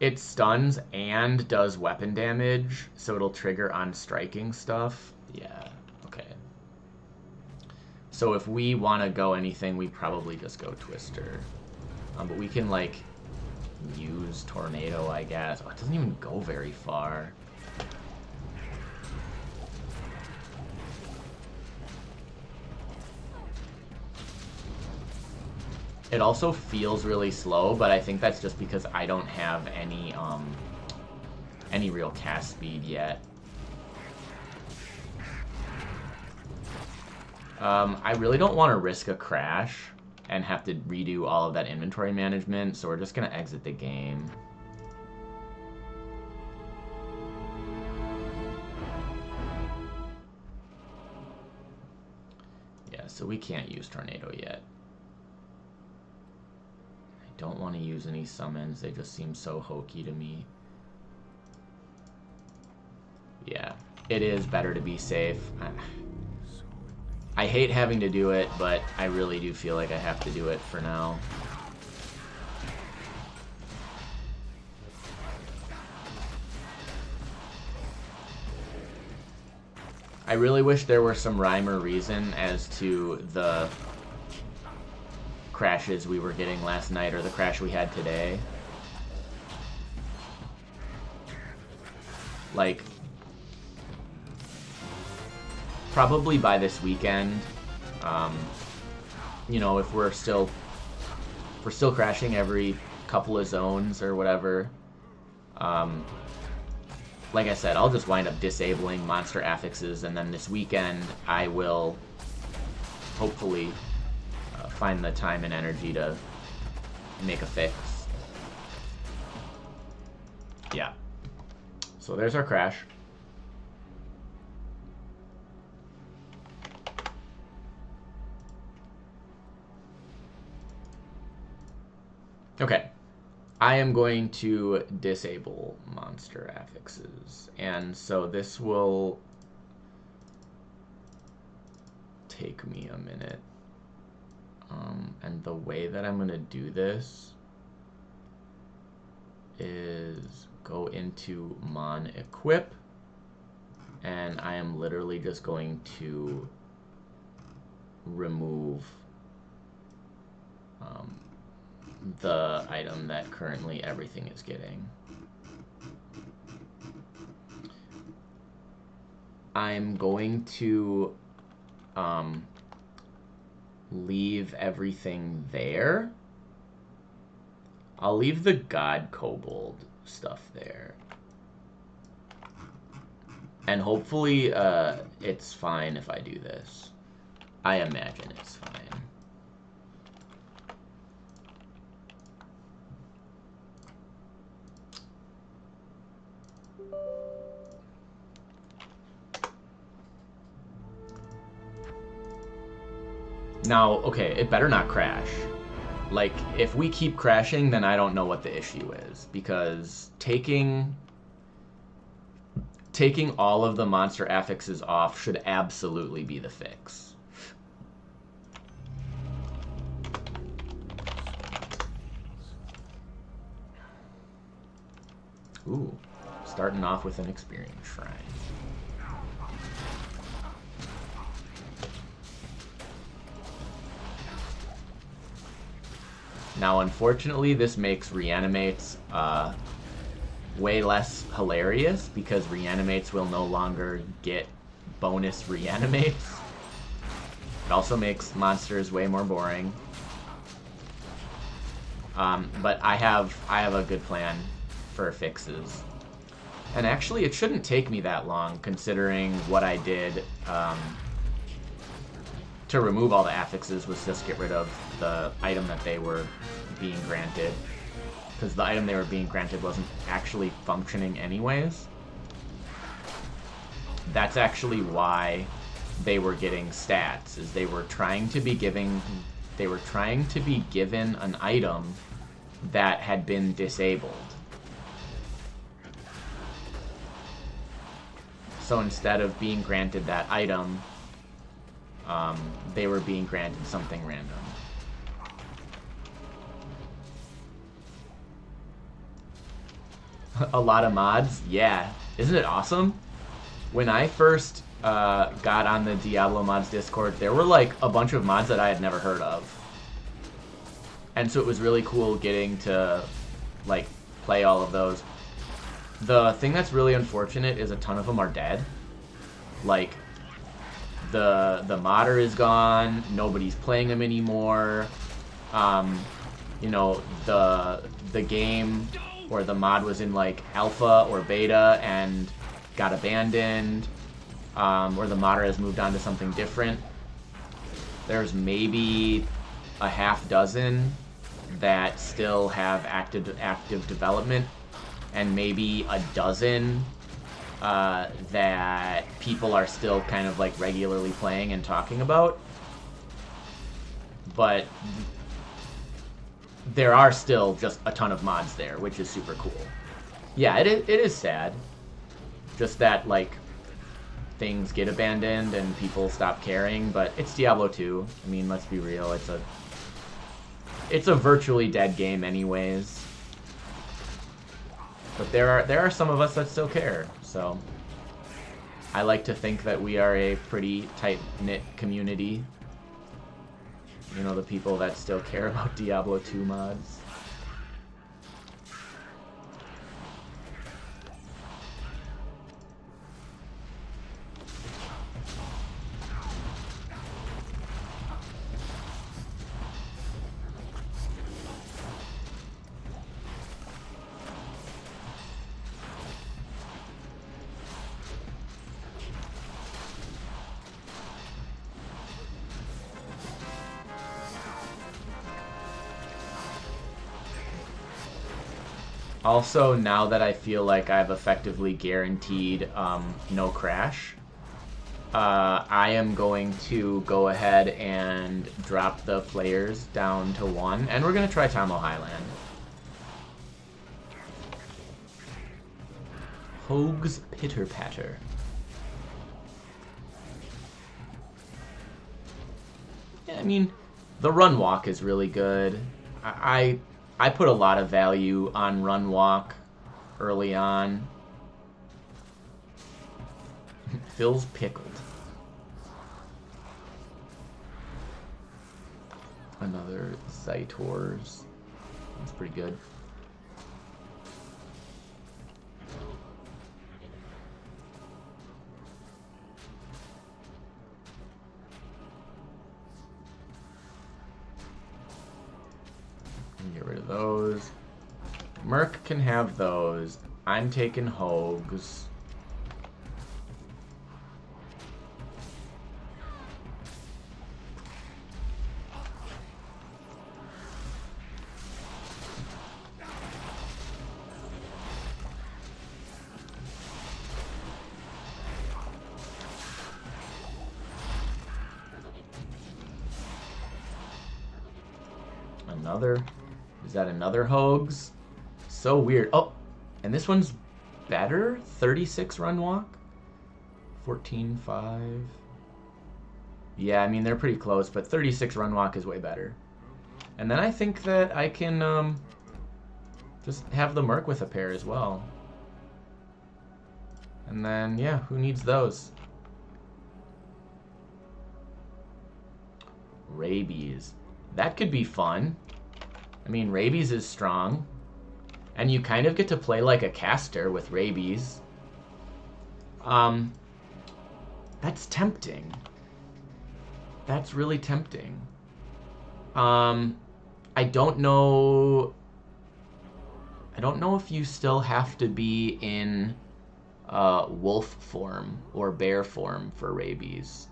It stuns and does weapon damage, so it'll trigger on striking stuff. Yeah, okay. So if we want to go anything, we probably just go Twister. But we can, like, use Tornado, I guess. Oh, it doesn't even go very far. It also feels really slow, but I think that's just because I don't have any real cast speed yet. I really don't want to risk a crash and have to redo all of that inventory management, so we're just going to exit the game. Yeah, so we can't use Tornado yet. Don't want to use any summons, they just seem so hokey to me. Yeah, it is better to be safe. I hate having to do it, but I really do feel like I have to do it for now. I really wish there were some rhyme or reason as to the crashes we were getting last night or the crash we had today. Like, probably by this weekend, you know, if we're still crashing every couple of zones or whatever, like I said, I'll just wind up disabling monster affixes, and then this weekend I will hopefully find the time and energy to make a fix. Yeah. So there's our crash. Okay. I am going to disable monster affixes, and so this will take me a minute. And the way that I'm going to do this is go into mon equip, and I am literally just going to remove the item that currently everything is getting. I'm going to leave everything there. I'll leave the God Kobold stuff there. And hopefully it's fine if I do this. I imagine it's fine. Now, okay, it better not crash. Like, if we keep crashing, then I don't know what the issue is. Because taking all of the monster affixes off should absolutely be the fix. Ooh, starting off with an experience shrine. Now, unfortunately, this makes reanimates way less hilarious, because reanimates will no longer get bonus reanimates. It also makes monsters way more boring. But I have a good plan for fixes. And actually, it shouldn't take me that long, considering what I did to remove all the affixes was just get rid of the item that they were being granted, because the item they were being granted wasn't actually functioning anyways. That's actually why they were getting stats, is they were trying to be given an item that had been disabled. So instead of being granted that item, they were being granted something random. A lot of mods? Yeah. Isn't it awesome? When I first got on the Diablo Mods Discord, there were like a bunch of mods that I had never heard of. And so it was really cool getting to like play all of those. The thing that's really unfortunate is a ton of them are dead. Like, the modder is gone, nobody's playing them anymore. You know, the game or the mod was in like alpha or beta and got abandoned, or the modder has moved on to something different. There's maybe a half dozen that still have active development, and maybe a dozen that people are still kind of like regularly playing and talking about. But there are still just a ton of mods there, which is super cool. Yeah, it is sad. Just that, like, things get abandoned and people stop caring, but it's Diablo 2. I mean, let's be real, it's a virtually dead game anyways. But there are some of us that still care, so I like to think that we are a pretty tight-knit community. You know, the people that still care about Diablo 2 mods. Also, now that I feel like I've effectively guaranteed no crash, I am going to go ahead and drop the players down to 1, and we're going to try Tomo Highland. Hoag's Pitter Patter. Yeah, I mean, the run walk is really good. I put a lot of value on run walk early on. Phil's pickled. Another Zytors. That's pretty good. Get rid of those. Merc can have those. I'm taking Hogs. Another. Is that another Hogs? So weird. Oh, and this one's better? 36 run walk? 14.5. Yeah, I mean, they're pretty close, but 36 run walk is way better. And then I think that I can just have the Merc with a pair as well. And then, yeah, who needs those? Rabies. That could be fun. I mean, Rabies is strong. And you kind of get to play like a caster with Rabies. That's tempting. That's really tempting. I don't know if you still have to be in wolf form or bear form for Rabies.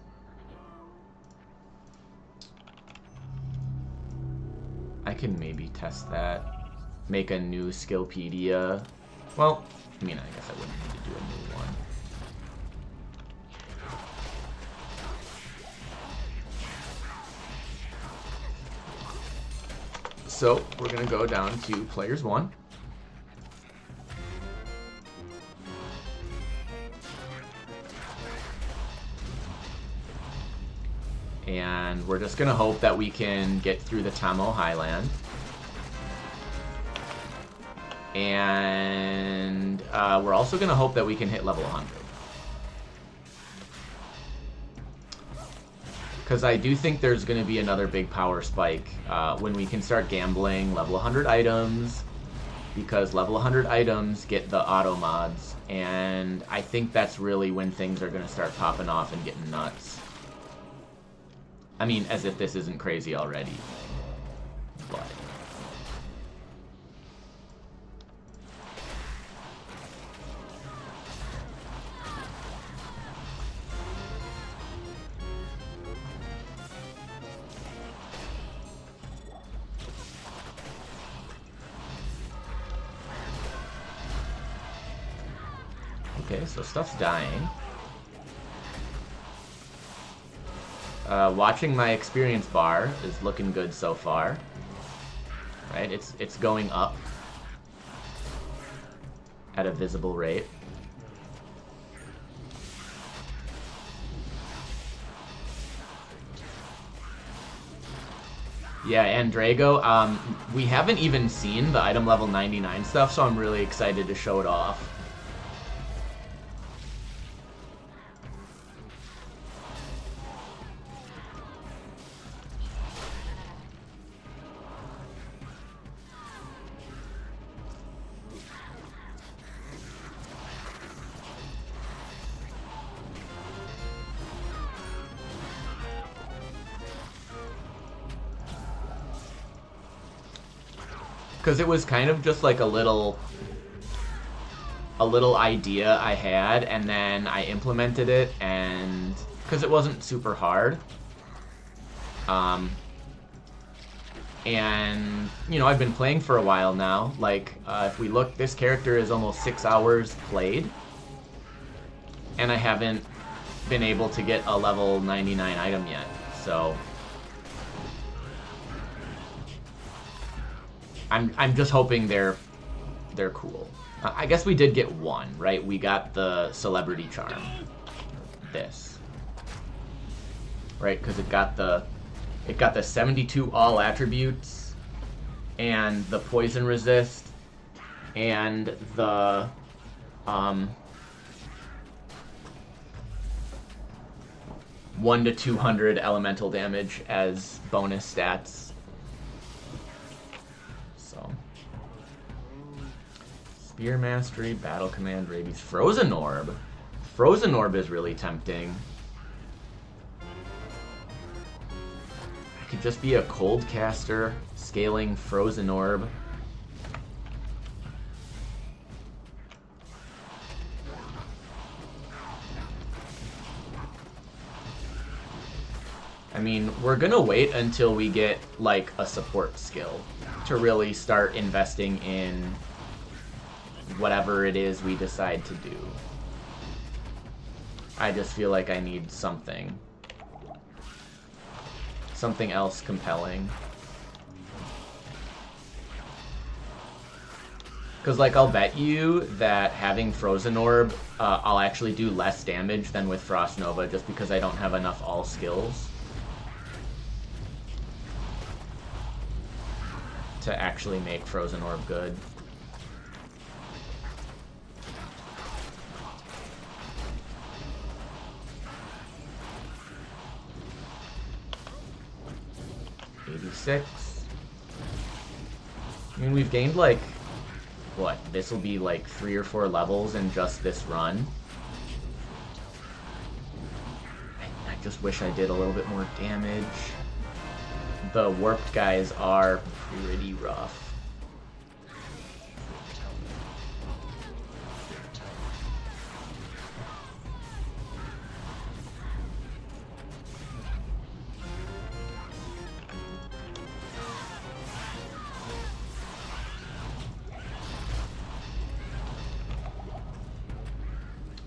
I can maybe test that. Make a new Skillpedia. Well, I mean, I guess I wouldn't need to do a new one. So, we're going to go down to players 1. And we're just going to hope that we can get through the Tomo Highland. And we're also going to hope that we can hit level 100. Because I do think there's going to be another big power spike when we can start gambling level 100 items. Because level 100 items get the auto mods. And I think that's really when things are going to start popping off and getting nuts. I mean, as if this isn't crazy already. But... Okay, so stuff's dying. Watching my experience bar is looking good so far. Right, it's going up at a visible rate. Yeah, and Drago, we haven't even seen the item level 99 stuff, so I'm really excited to show it off. Because it was kind of just like a little idea I had, and then I implemented it, and because it wasn't super hard, And, you know, I've been playing for a while now. Like, if we look, this character is almost 6 hours played. And I haven't been able to get a level 99 item yet, so... I'm just hoping they're cool. I guess we did get one, right? We got the Celebrity Charm. This. Right, because it got the 72 all attributes, and the poison resist, and the 1 to 200 elemental damage as bonus stats. So, Spear Mastery, Battle Command, Rabies, Frozen Orb. Frozen Orb is really tempting. I could just be a Cold Caster, scaling Frozen Orb. I mean, we're gonna wait until we get, like, a support skill to really start investing in whatever it is we decide to do. I just feel like I need something. Something else compelling. Because, like, I'll bet you that having Frozen Orb, I'll actually do less damage than with Frost Nova just because I don't have enough all skills to actually make Frozen Orb good. I mean, we've gained, like, what? This will be, like, 3 or 4 levels in just this run. I just wish I did a little bit more damage. The warped guys are pretty rough.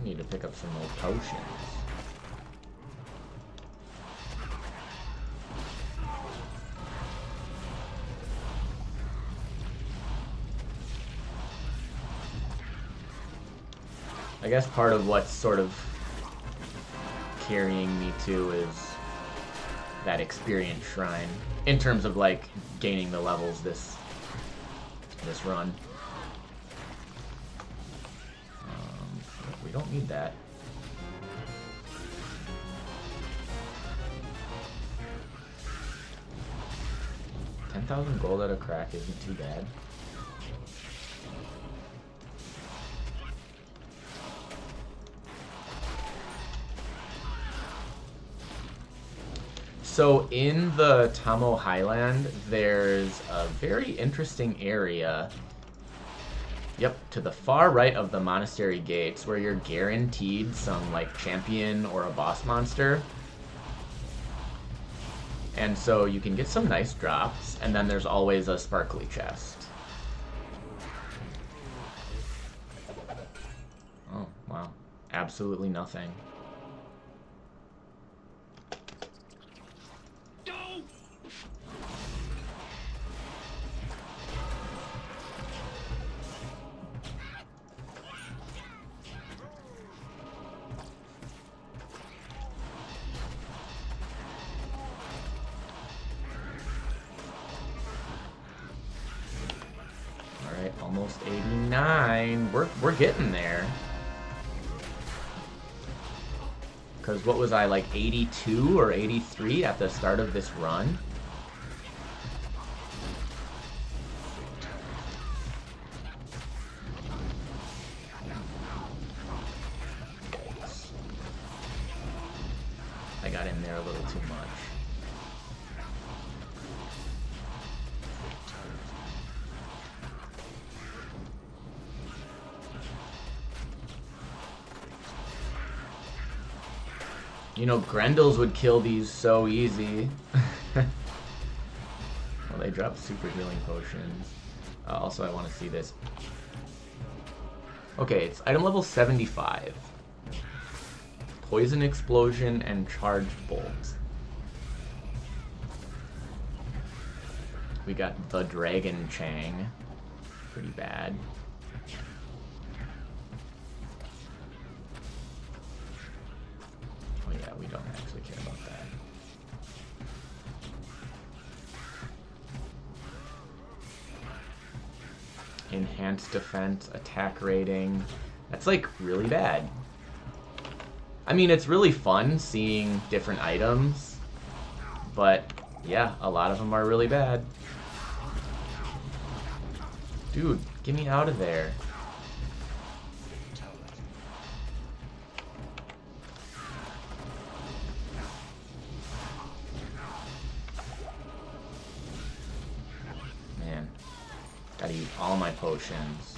Need to pick up some more potions. I guess part of what's sort of carrying me too is that experience shrine in terms of, like, gaining the levels this run. We don't need that. 10,000 gold at a crack isn't too bad. So in the Tamo Highland, there's a very interesting area. Yep, to the far right of the monastery gates, where you're guaranteed some, like, champion or a boss monster. And so you can get some nice drops, and then there's always a sparkly chest. Oh, wow. Absolutely nothing. Almost 89. We're getting there. Because what was I, like 82 or 83 at the start of this run? I got in there a little too much. You know, Grendels would kill these so easy. Well, they they drop super healing potions. Also, I want to see this. Okay, it's item level 75. Poison explosion and charged bolt. We got the Dragon Chang. Pretty bad. Oh yeah, we don't actually care about that. Enhanced defense, attack rating. That's like really bad. I mean, it's really fun seeing different items, but yeah, a lot of them are really bad. Dude, get me out of there. Man, gotta eat all my potions.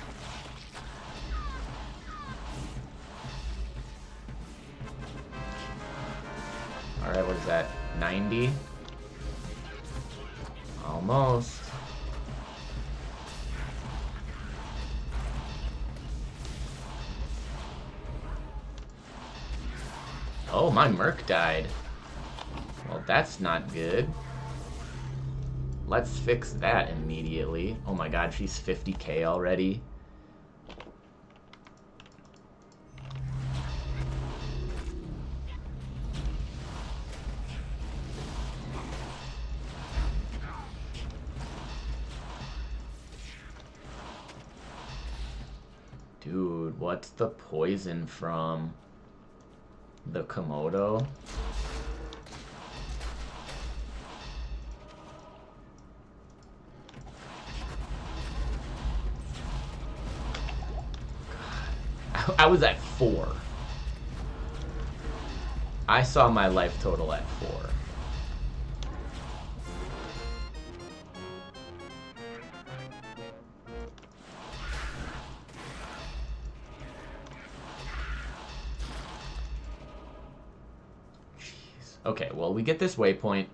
Alright, what is that? 90? Almost. Oh, my Merc died. Well, that's not good. Let's fix that immediately. Oh my god, she's 50k already. Dude, what's the poison from? The Komodo? I was at 4. I saw my life total at 4. Okay, well, we get this waypoint.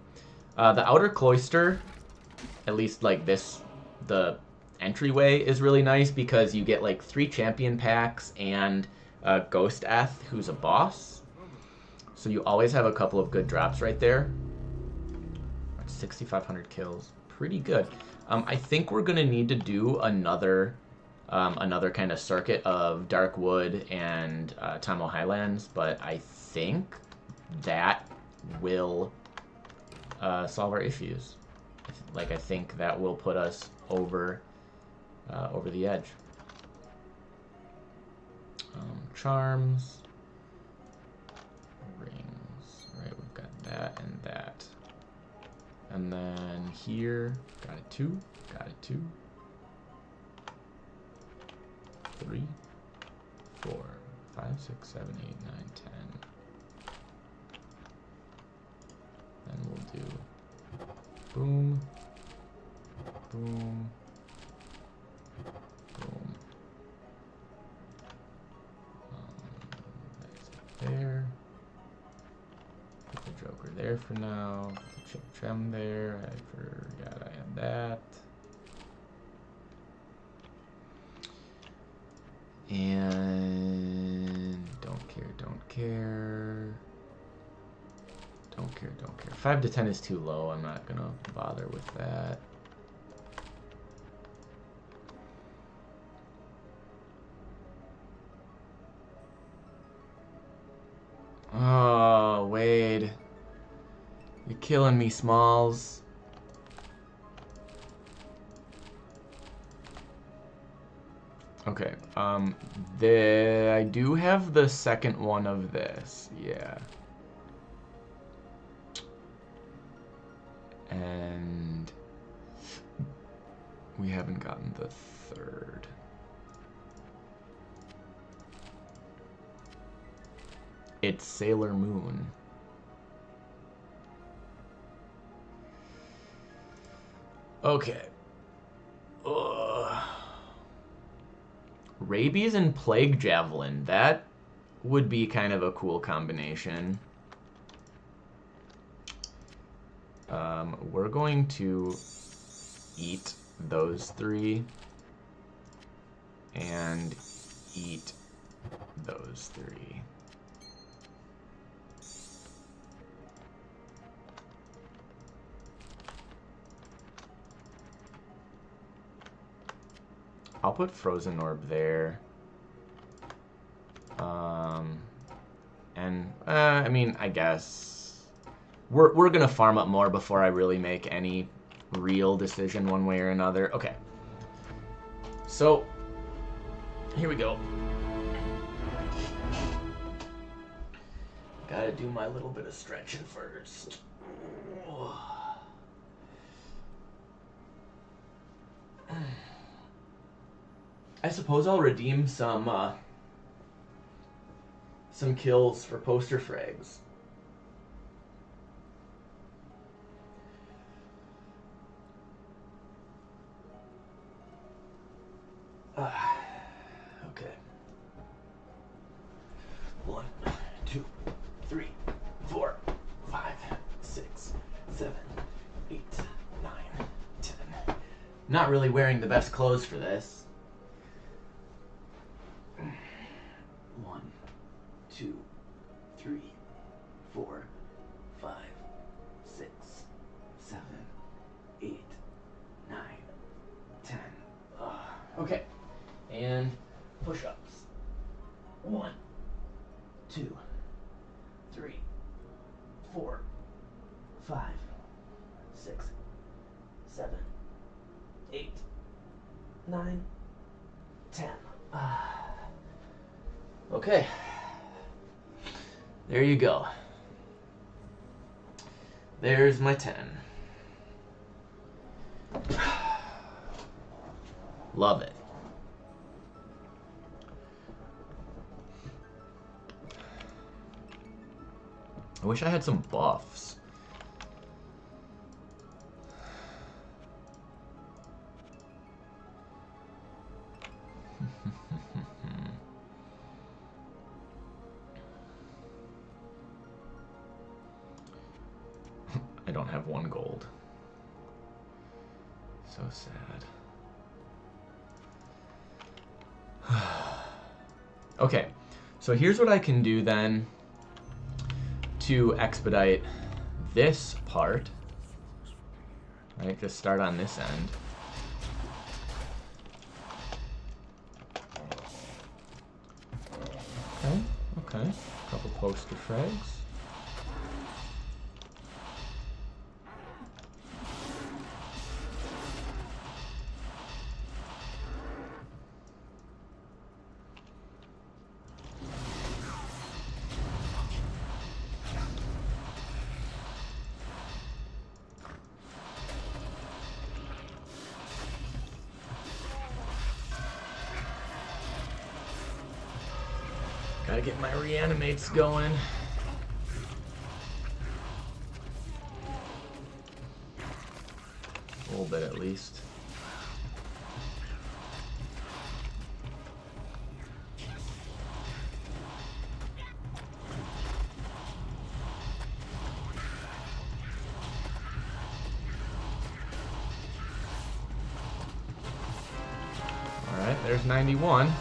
The outer cloister, at least like this, the entryway is really nice because you get like 3 champion packs and Ghost Eth, who's a boss. So you always have a couple of good drops right there. 6,500 kills, pretty good. I think we're gonna need to do another kind of circuit of Darkwood and Tamo Highlands, but I think that will solve our issues. I think that will put us over the edge. Charms, rings, right? We've got that and that, and then here got a 2, got a 2, 3, 4, 5, 6, 7, 8, 9, 10. Then we'll do boom, boom, boom. That's it there. Put the Joker there for now. Put the Chip Trem there. I forgot I had that. And don't care, don't care. Don't care, don't care. 5 to 10 is too low. I'm not gonna bother with that. Oh, Wade. You're killing me, Smalls. Okay, I do have the second one of this, yeah. And we haven't gotten the third. It's Sailor Moon. Okay. Ugh. Rabies and Plague Javelin. That would be kind of a cool combination. We're going to eat those 3 and eat those 3. I'll put Frozen Orb there. I mean, I guess we're gonna farm up more before I really make any real decision one way or another. Okay. So here we go. Gotta do my little bit of stretching first. I suppose I'll redeem some kills for poster frags. Okay. 1, 2, 3, 4, 5, 6, 7, 8, 9, 10. Not really wearing the best clothes for this. 1, 2, 3, 4, 5, 6, 7, 8, 9, 10. Okay. And push-ups. 1, 2, 3, 4, 5, 6, 7, 8, 9, 10. Okay. There you go. There's my 10. Love it. I wish I had some buffs. I don't have 1 gold. So sad. Okay, so here's what I can do then to expedite this part. Right, just start on this end. Okay, couple poster frags. Gotta get my reanimates going. A little bit at least. Alright, there's 91.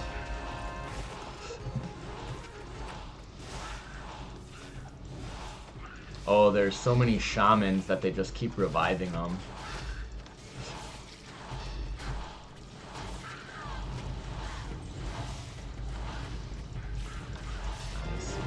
Oh, there's so many shamans that they just keep reviving them. I see.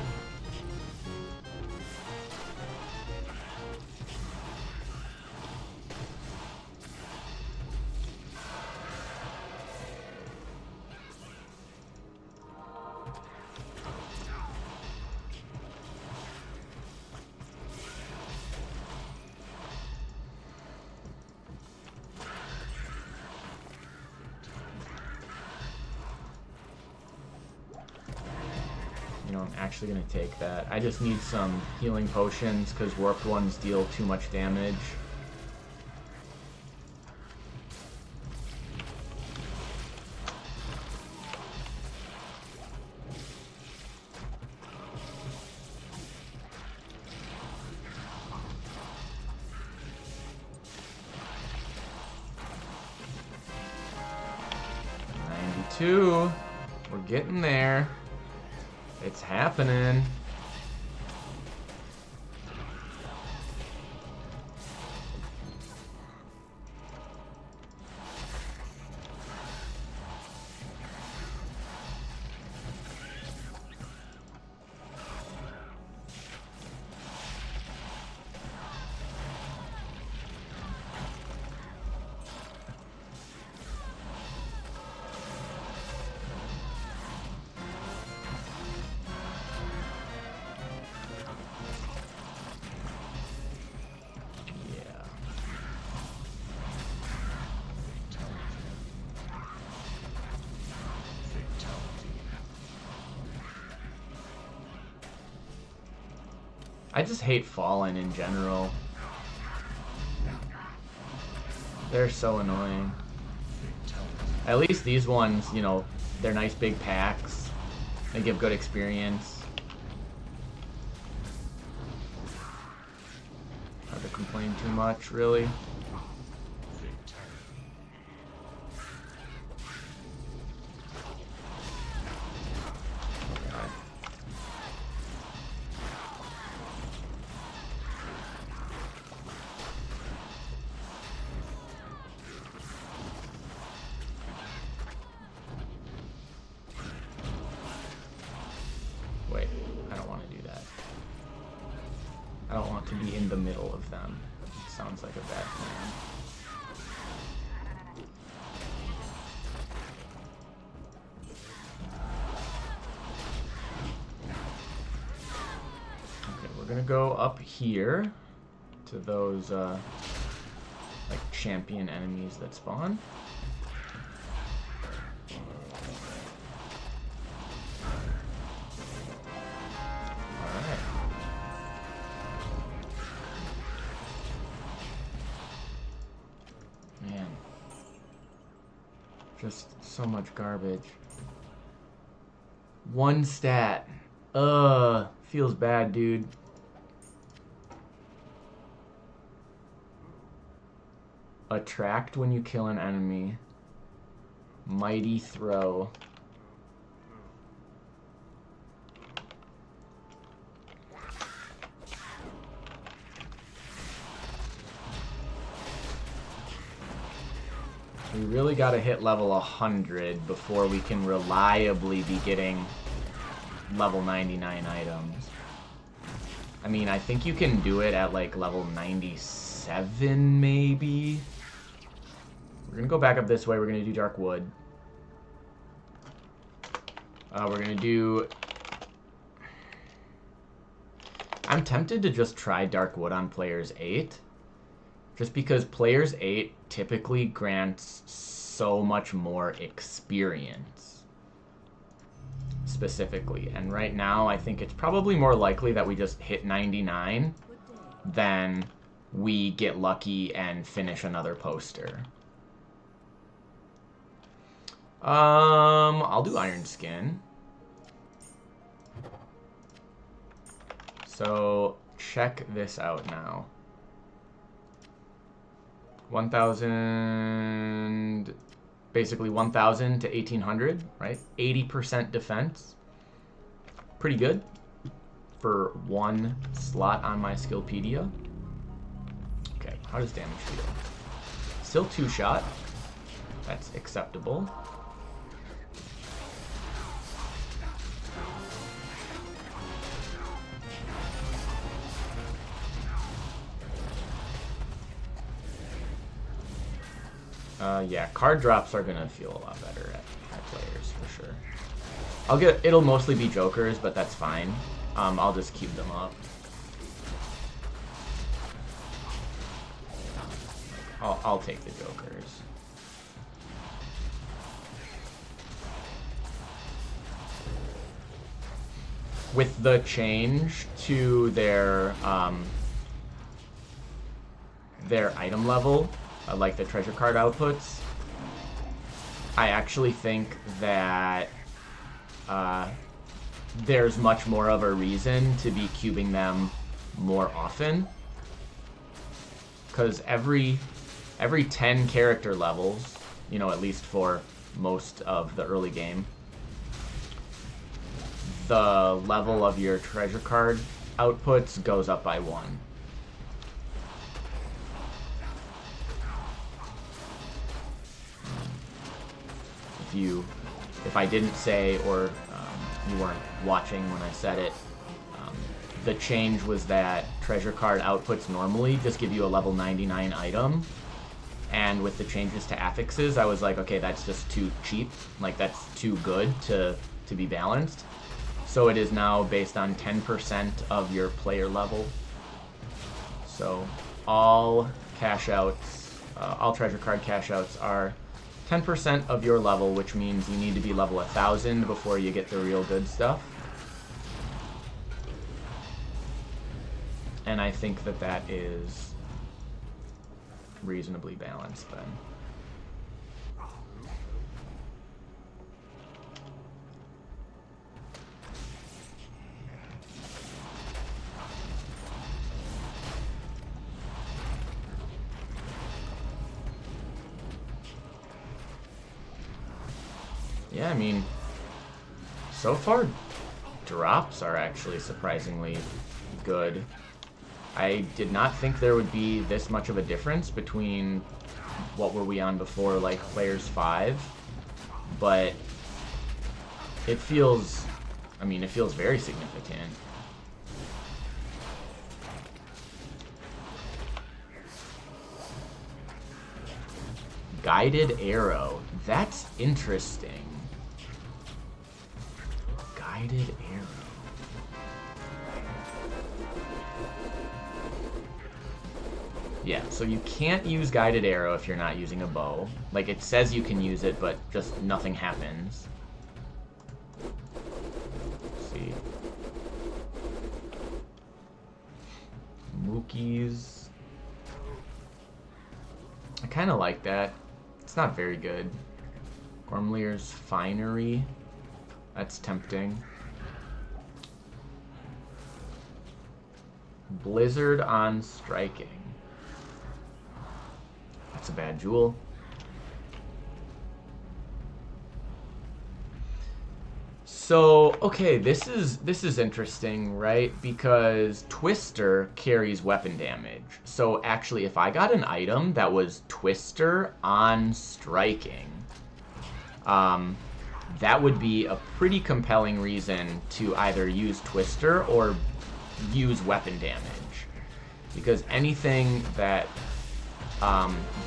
You know, I'm actually going to take that. I just need some healing potions because warped ones deal too much damage. 2. We're getting there. It's happening. I just hate Fallen in general. They're so annoying. At least these ones, you know, they're nice big packs. They give good experience. Hard to complain too much, really. Wait, I don't want to do that. I don't want to be in the middle of them. It sounds like a bad plan. Okay, we're gonna go up here to those like champion enemies that spawn. Just so much garbage. 1 stat. Feels bad, dude. Attract when you kill an enemy. Mighty throw. We really gotta hit level 100 before we can reliably be getting level 99 items. I mean, I think you can do it at like level 97 maybe. We're gonna go back up this way. We're gonna do Dark Wood. We're gonna do... I'm tempted to just try Dark Wood on Players 8. Just because Players 8 typically grants so much more experience. Specifically. And right now, I think it's probably more likely that we just hit 99 than we get lucky and finish another poster. I'll do Iron Skin. So, check this out now. 1,000, basically 1,000 to 1,800, right? 80% defense. Pretty good for 1 slot on my Skillpedia. Okay, how does damage feel? Still 2-shot. That's acceptable. Yeah, card drops are gonna feel a lot better at players for sure. It'll mostly be jokers, but that's fine. I'll just cube them up. I'll take the jokers. With the change to their item level, like the treasure card outputs, I actually think that there's much more of a reason to be cubing them more often. Because every 10 character levels, you know, at least for most of the early game, the level of your treasure card outputs goes up by 1. If I didn't say, or you weren't watching when I said it, the change was that treasure card outputs normally just give you a level 99 item, and with the changes to affixes, I was like, okay, that's just too cheap, like that's too good to be balanced. So it is now based on 10% of your player level. So all cash outs, all treasure card cash outs are 10% of your level, which means you need to be level 1000 before you get the real good stuff. And I think that that is reasonably balanced then. Yeah, I mean, so far drops are actually surprisingly good. I did not think there would be this much of a difference between what were we on before, like Players 5, but it feels, I mean, it feels very significant. Guided arrow, that's interesting. Guided arrow. Yeah, so you can't use guided arrow if you're not using a bow. Like, it says you can use it, but just nothing happens. Let's see. Mookie's. I kind of like that. It's not very good. Gormlier's Finery. That's tempting. Blizzard on Striking. That's a bad jewel. So, okay, this is interesting, right? Because Twister carries weapon damage. So actually, if I got an item that was Twister on Striking, that would be a pretty compelling reason to either use Twister or use weapon damage. Because anything that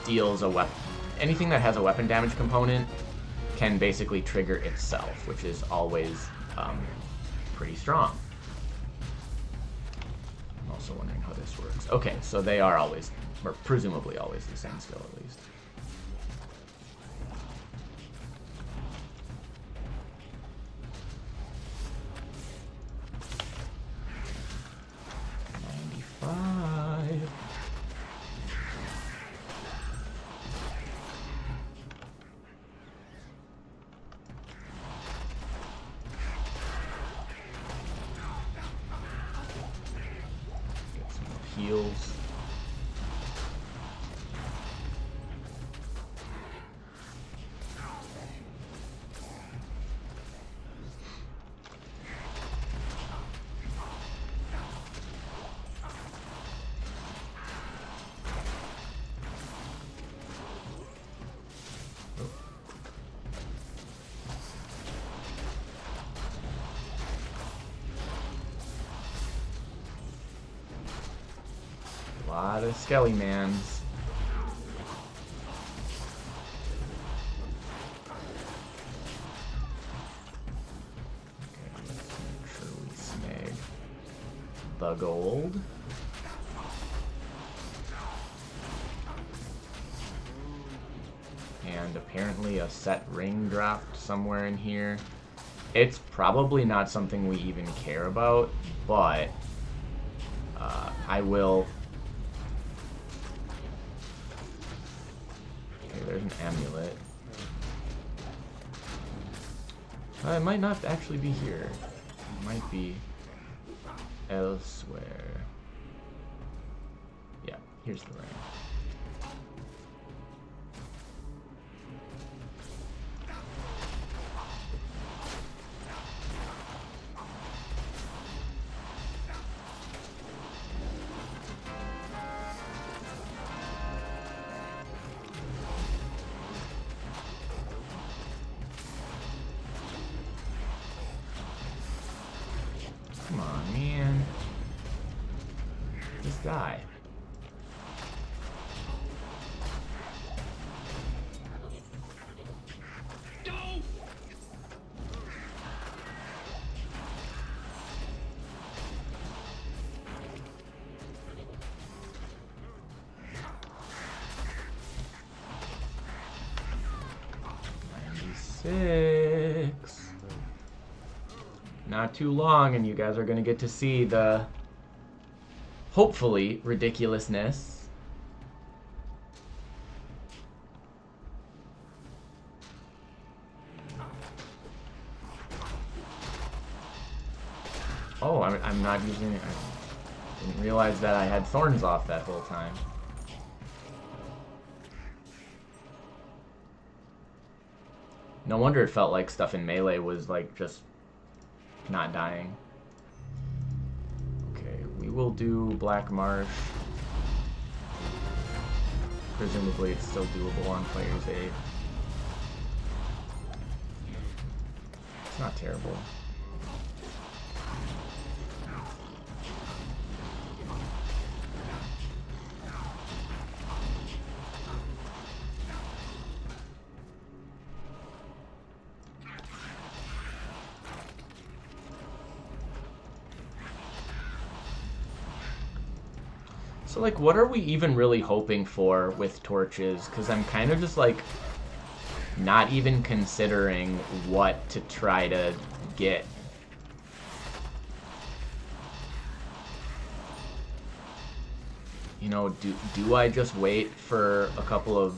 deals a weapon, anything that has a weapon damage component can basically trigger itself, which is always pretty strong. I'm also wondering how this works. Okay, so they are always, or presumably always, the same skill at least. Heals. A lot of skelly mans. Okay, let's make sure we snag the gold. And apparently a set ring dropped somewhere in here. It's probably not something we even care about, but I will. Okay, there's an amulet. It might not actually be here. It might be elsewhere. Yeah, here's the ring. Die. Six. Not too long, and you guys are gonna get to see the hopefully ridiculousness. Oh, I'm not using it. I didn't realize that I had thorns off that whole time. No wonder it felt like stuff in melee was like just not dying. Okay, we will do Black Marsh. Presumably it's still doable on player's aid. It's not terrible. So, like, what are we even really hoping for with torches? Because I'm kind of just, like, not even considering what to try to get. You know, do I just wait for a couple of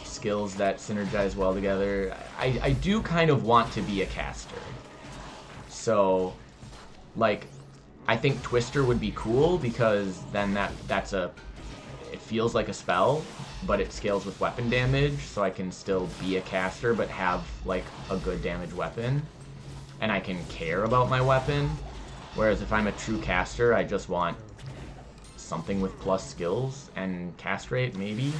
skills that synergize well together? I do kind of want to be a caster. So, like, I think Twister would be cool because then that's it feels like a spell, but it scales with weapon damage, so I can still be a caster but have like a good damage weapon, and I can care about my weapon. Whereas if I'm a true caster, I just want something with plus skills and castrate maybe.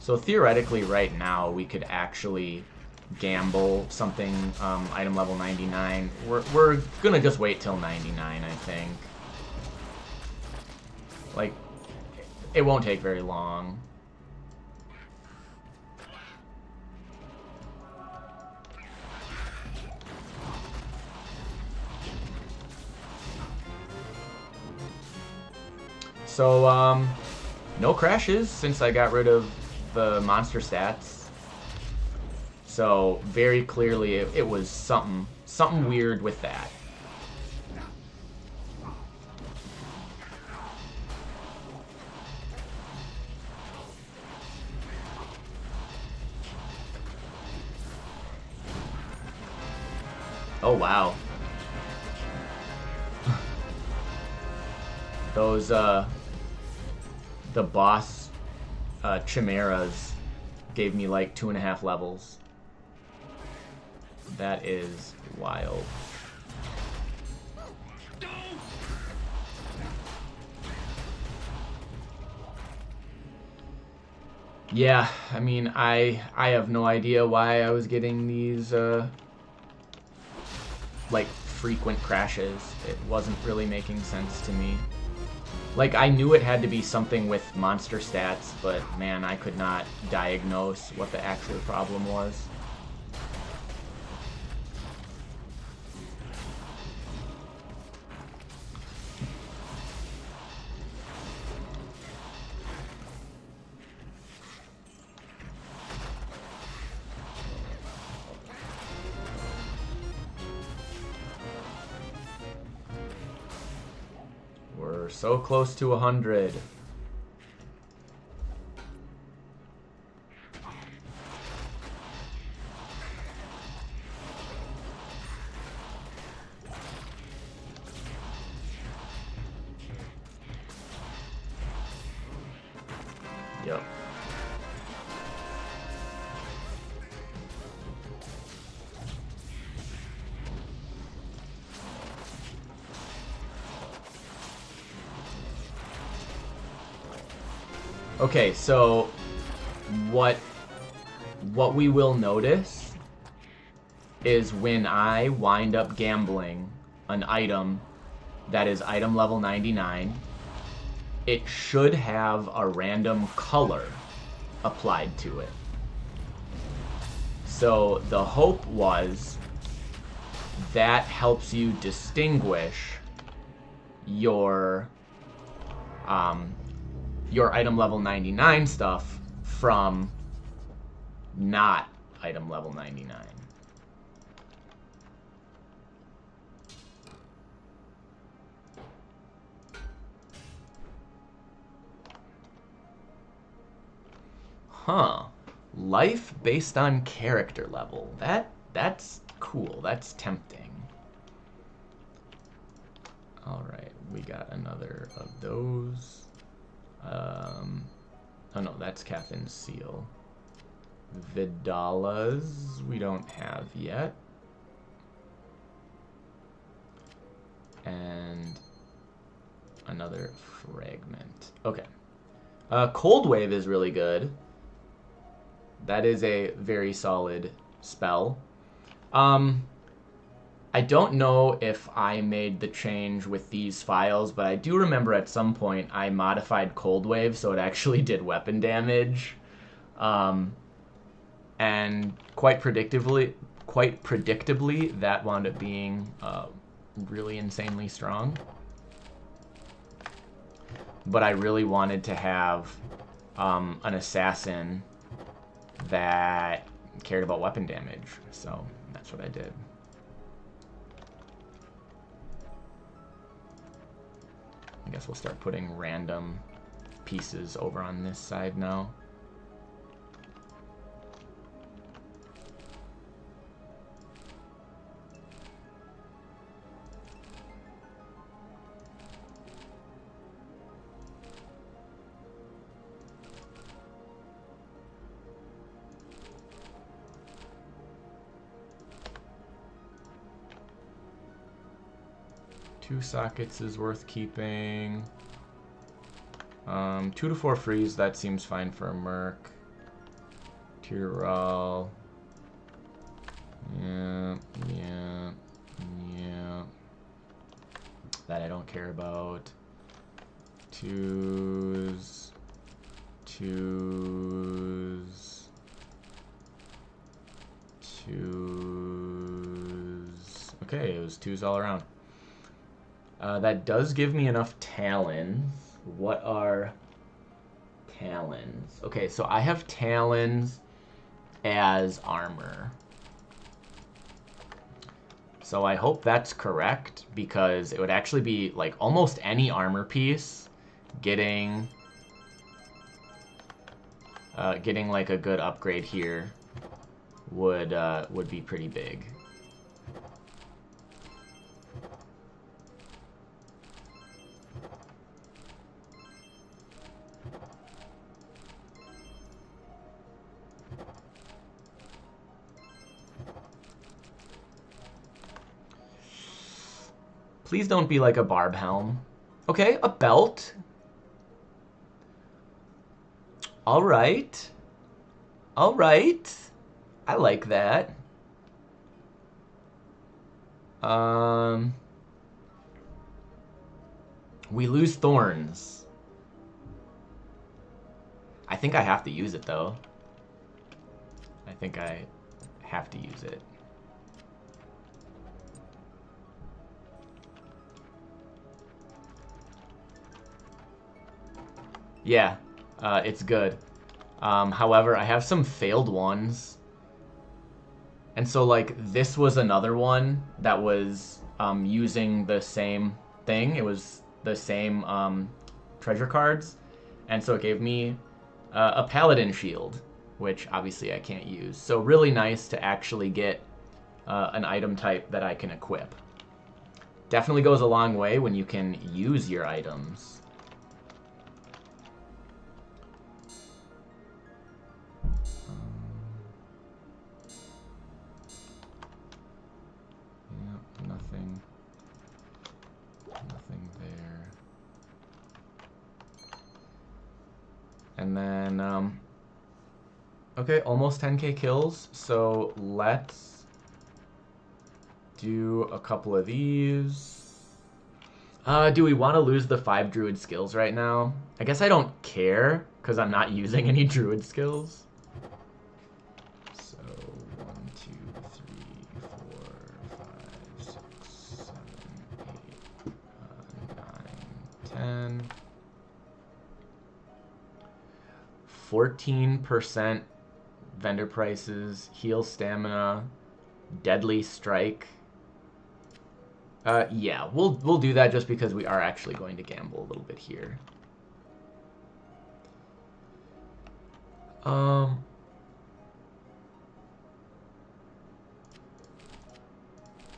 So theoretically, right now, we could actually gamble something item level 99. We're gonna just wait till 99, I think. Like, it won't take very long. So, no crashes since I got rid of the monster stats. So very clearly it was something weird with that. Oh wow. Those the boss chimeras gave me like 2.5 levels. That is wild. Yeah, I mean, I have no idea why I was getting these like frequent crashes. It wasn't really making sense to me. Like, I knew it had to be something with monster stats, but man, I could not diagnose what the actual problem was. We're so close to 100. Yep. Okay, so what what we will notice is when I wind up gambling an item that is item level 99, it should have a random color applied to it. So the hope was that helps you distinguish your item level 99 stuff from not item level 99. Huh. Life based on character level. That's cool. That's tempting. Alright, we got another of those. Oh no, that's Cathin's seal. Vidalas we don't have yet. And another fragment. Okay. Cold Wave is really good. That is a very solid spell. I don't know if I made the change with these files, but I do remember at some point I modified Cold Wave so it actually did weapon damage. And quite predictably, that wound up being really insanely strong. But I really wanted to have an assassin that cared about weapon damage, so that's what I did. I guess we'll start putting random pieces over on this side now. Two sockets is worth keeping. 2 to 4 freeze, that seems fine for a merc. Tyrol. Yeah. That I don't care about. Twos. Okay, it was twos all around. That does give me enough talons. What are talons? Okay, so I have talons as armor. So I hope that's correct, because it would actually be like almost any armor piece getting like a good upgrade here would be pretty big. Please don't be like a barb helm. Okay, a belt. All right. All right. I like that. We lose thorns. I think I have to use it, though. I think I have to use it. Yeah, it's good. However, I have some failed ones. And so, like, this was another one that was using the same thing. It was the same treasure cards. And so it gave me a paladin shield, which obviously I can't use. So really nice to actually get an item type that I can equip. Definitely goes a long way when you can use your items. Nothing there. And then, Okay, almost 10k kills. So let's do a couple of these. Do we want to lose the 5 druid skills right now? I guess I don't care, because I'm not using any druid skills. So, 1, 2, 3, 4, 5, 6, 7, 8, 9, 10. 14% vendor prices, heal stamina, deadly strike. Yeah, we'll do that just because we are actually going to gamble a little bit here.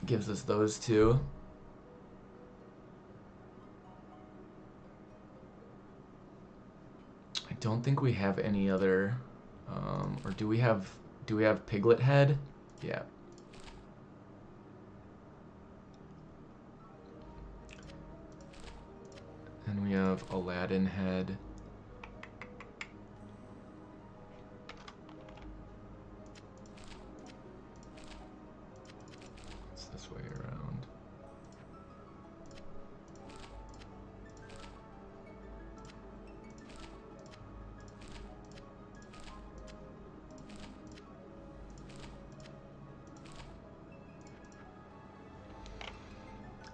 Gives us those two. I don't think we have any other, or do we have Piglet Head? Yeah. And we have Aladdin Head. It's this way around.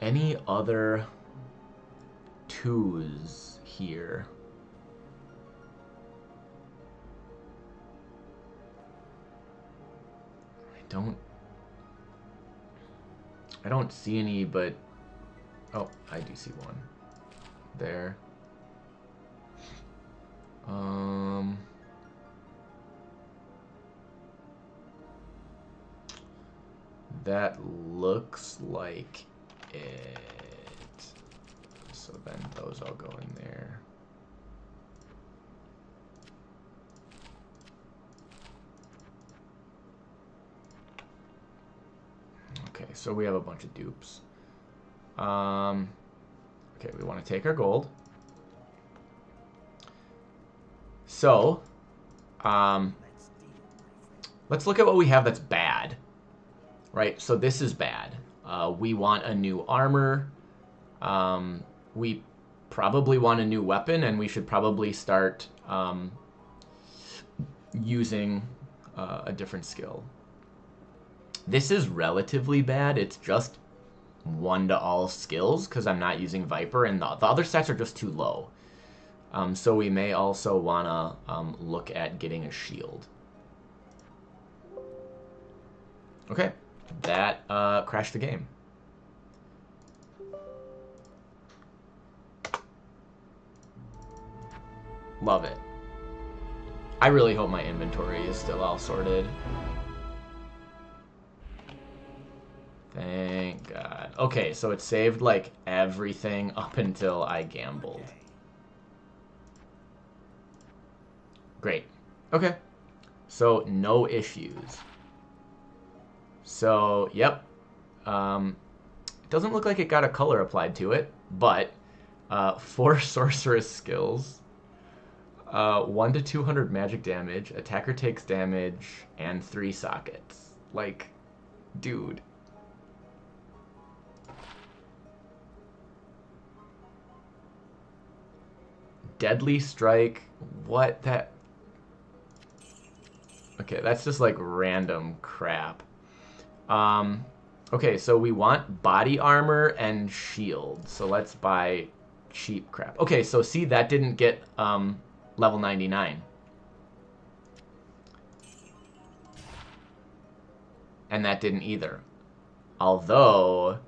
Any other twos here? I don't see any, but oh, I do see one there. That looks like it. So then those all go in there. Okay, so we have a bunch of dupes. Okay, we want to take our gold. So, let's look at what we have that's bad. Right, so this is bad. We want a new armor. We probably want a new weapon, and we should probably start using a different skill. This is relatively bad. It's just 1 to all skills because I'm not using Viper, and the other stats are just too low. So we may also want to look at getting a shield. Okay, that crashed the game. Love it. I really hope my inventory is still all sorted. Thank God. Okay, so it saved like everything up until I gambled. Great. Okay. So no issues. So, yep. It doesn't look like it got a color applied to it, but 4 sorceress skills. 1 to 200 magic damage, attacker takes damage, and 3 sockets. Like, dude. Deadly strike. What? That... Okay, that's just like random crap. Okay, so we want body armor and shield. So let's buy cheap crap. Okay, so see, that didn't get level 99. And that didn't either. Although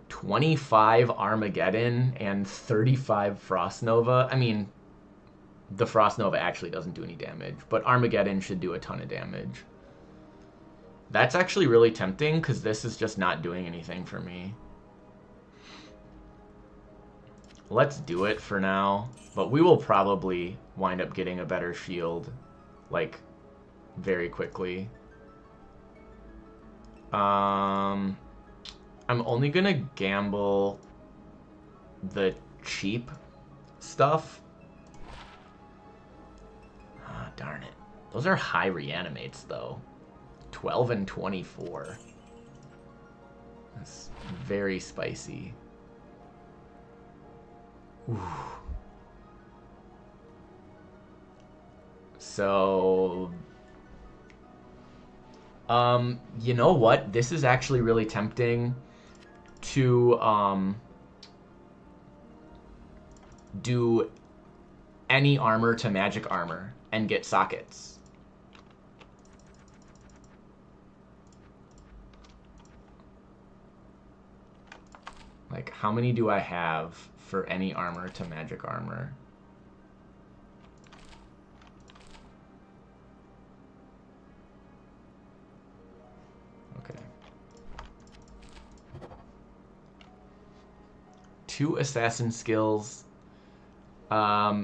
25 Armageddon and 35 Frost Nova. I mean, the Frost Nova actually doesn't do any damage, but Armageddon should do a ton of damage. That's actually really tempting because this is just not doing anything for me. Let's do it for now, but we will probably wind up getting a better shield, like, very quickly. I'm only gonna gamble the cheap stuff. Ah, darn it. Those are high reanimates, though. 12 and 24. That's very spicy. Ooh. So, you know what? This is actually really tempting to, do any armor to magic armor and get sockets. Like, how many do I have for any armor to magic armor? Okay. 2 assassin skills.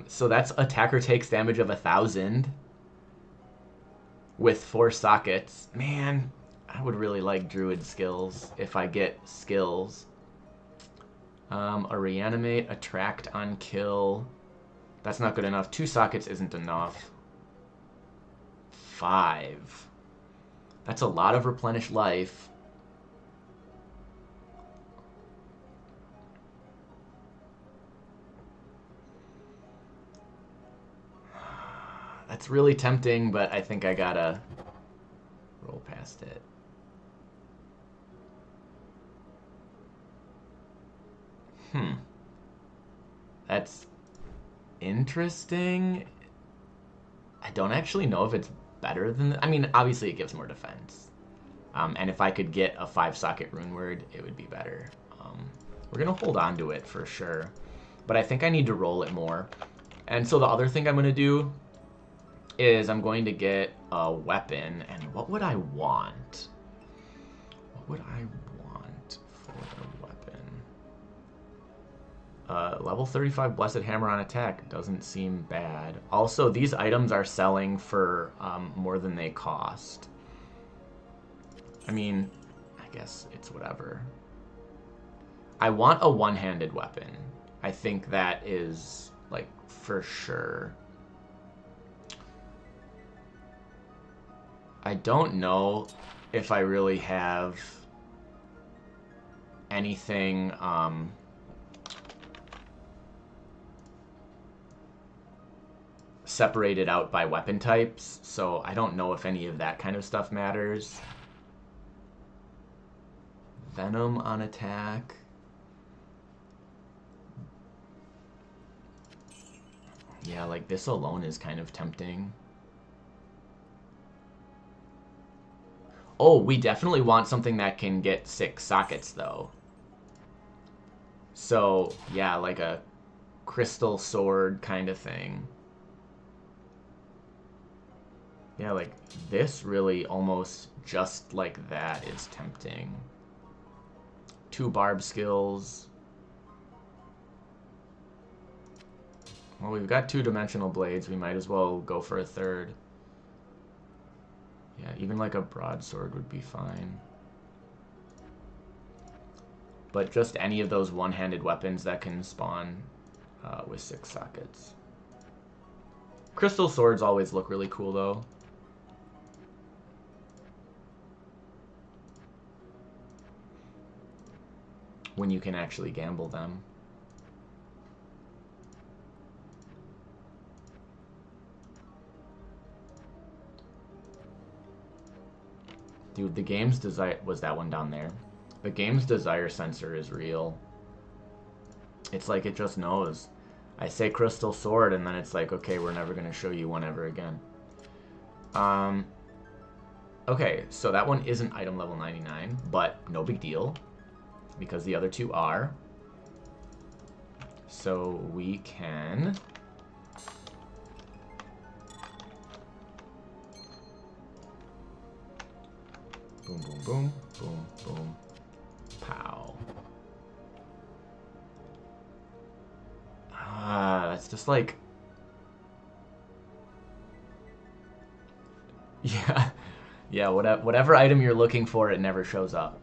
So that's attacker takes damage of 1,000 with 4 sockets. Man, I would really like druid skills if I get skills. A reanimate, attract on kill. That's not good enough. 2 sockets isn't enough. 5. That's a lot of replenished life. That's really tempting, but I think I gotta roll past it. That's interesting. I don't actually know if it's better than... I mean, obviously it gives more defense. And if I could get a 5-socket rune word, it would be better. We're going to hold on to it for sure. But I think I need to roll it more. And so the other thing I'm going to do is I'm going to get a weapon. And what would I want? What would I want for a weapon? Level 35 Blessed Hammer on attack doesn't seem bad. Also, these items are selling for more than they cost. I mean, I guess it's whatever. I want a one-handed weapon. I think that is, like, for sure. I don't know if I really have anything... separated out by weapon types, so I don't know if any of that kind of stuff matters. Venom on attack. Yeah, like this alone is kind of tempting. Oh, we definitely want something that can get 6 sockets though. So, yeah, like a crystal sword kind of thing. Yeah, like, this really almost just like that is tempting. 2 barb skills. Well, we've got 2-dimensional blades. We might as well go for a 3rd. Yeah, even like a broadsword would be fine. But just any of those one-handed weapons that can spawn with 6 sockets. Crystal swords always look really cool, though. When you can actually gamble them. Dude, the game's desire... Was that one down there? The game's desire sensor is real. It's like it just knows. I say crystal sword, and then it's like, okay, we're never going to show you one ever again. Okay, so that one isn't item level 99, but no big deal. Because the other 2 are. So we can... Boom, boom, boom, boom, boom, pow. That's just like... Yeah, yeah, whatever item you're looking for, it never shows up.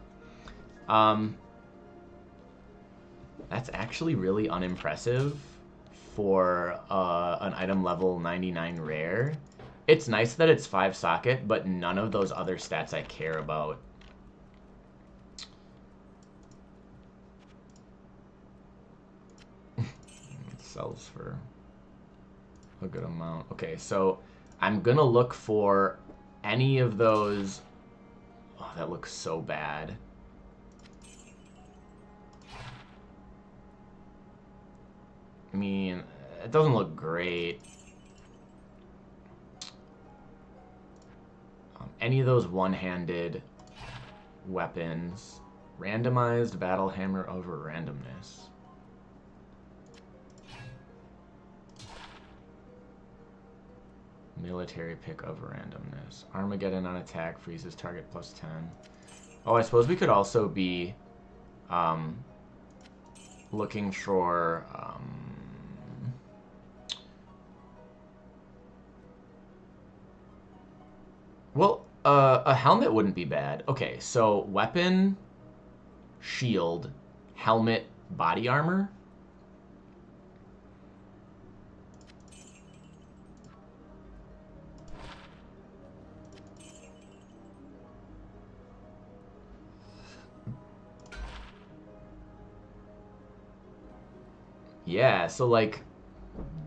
That's actually really unimpressive for an item level 99 rare. It's nice that it's 5 socket, but none of those other stats I care about. It sells for a good amount. Okay, so I'm gonna look for any of those. Oh, that looks so bad. I mean, it doesn't look great. Any of those one-handed weapons. Randomized battle hammer over randomness. Military pick over randomness. Armageddon on attack freezes target plus 10. Oh, I suppose we could also be looking for well, a helmet wouldn't be bad. Okay, so weapon, shield, helmet, body armor. Yeah, so like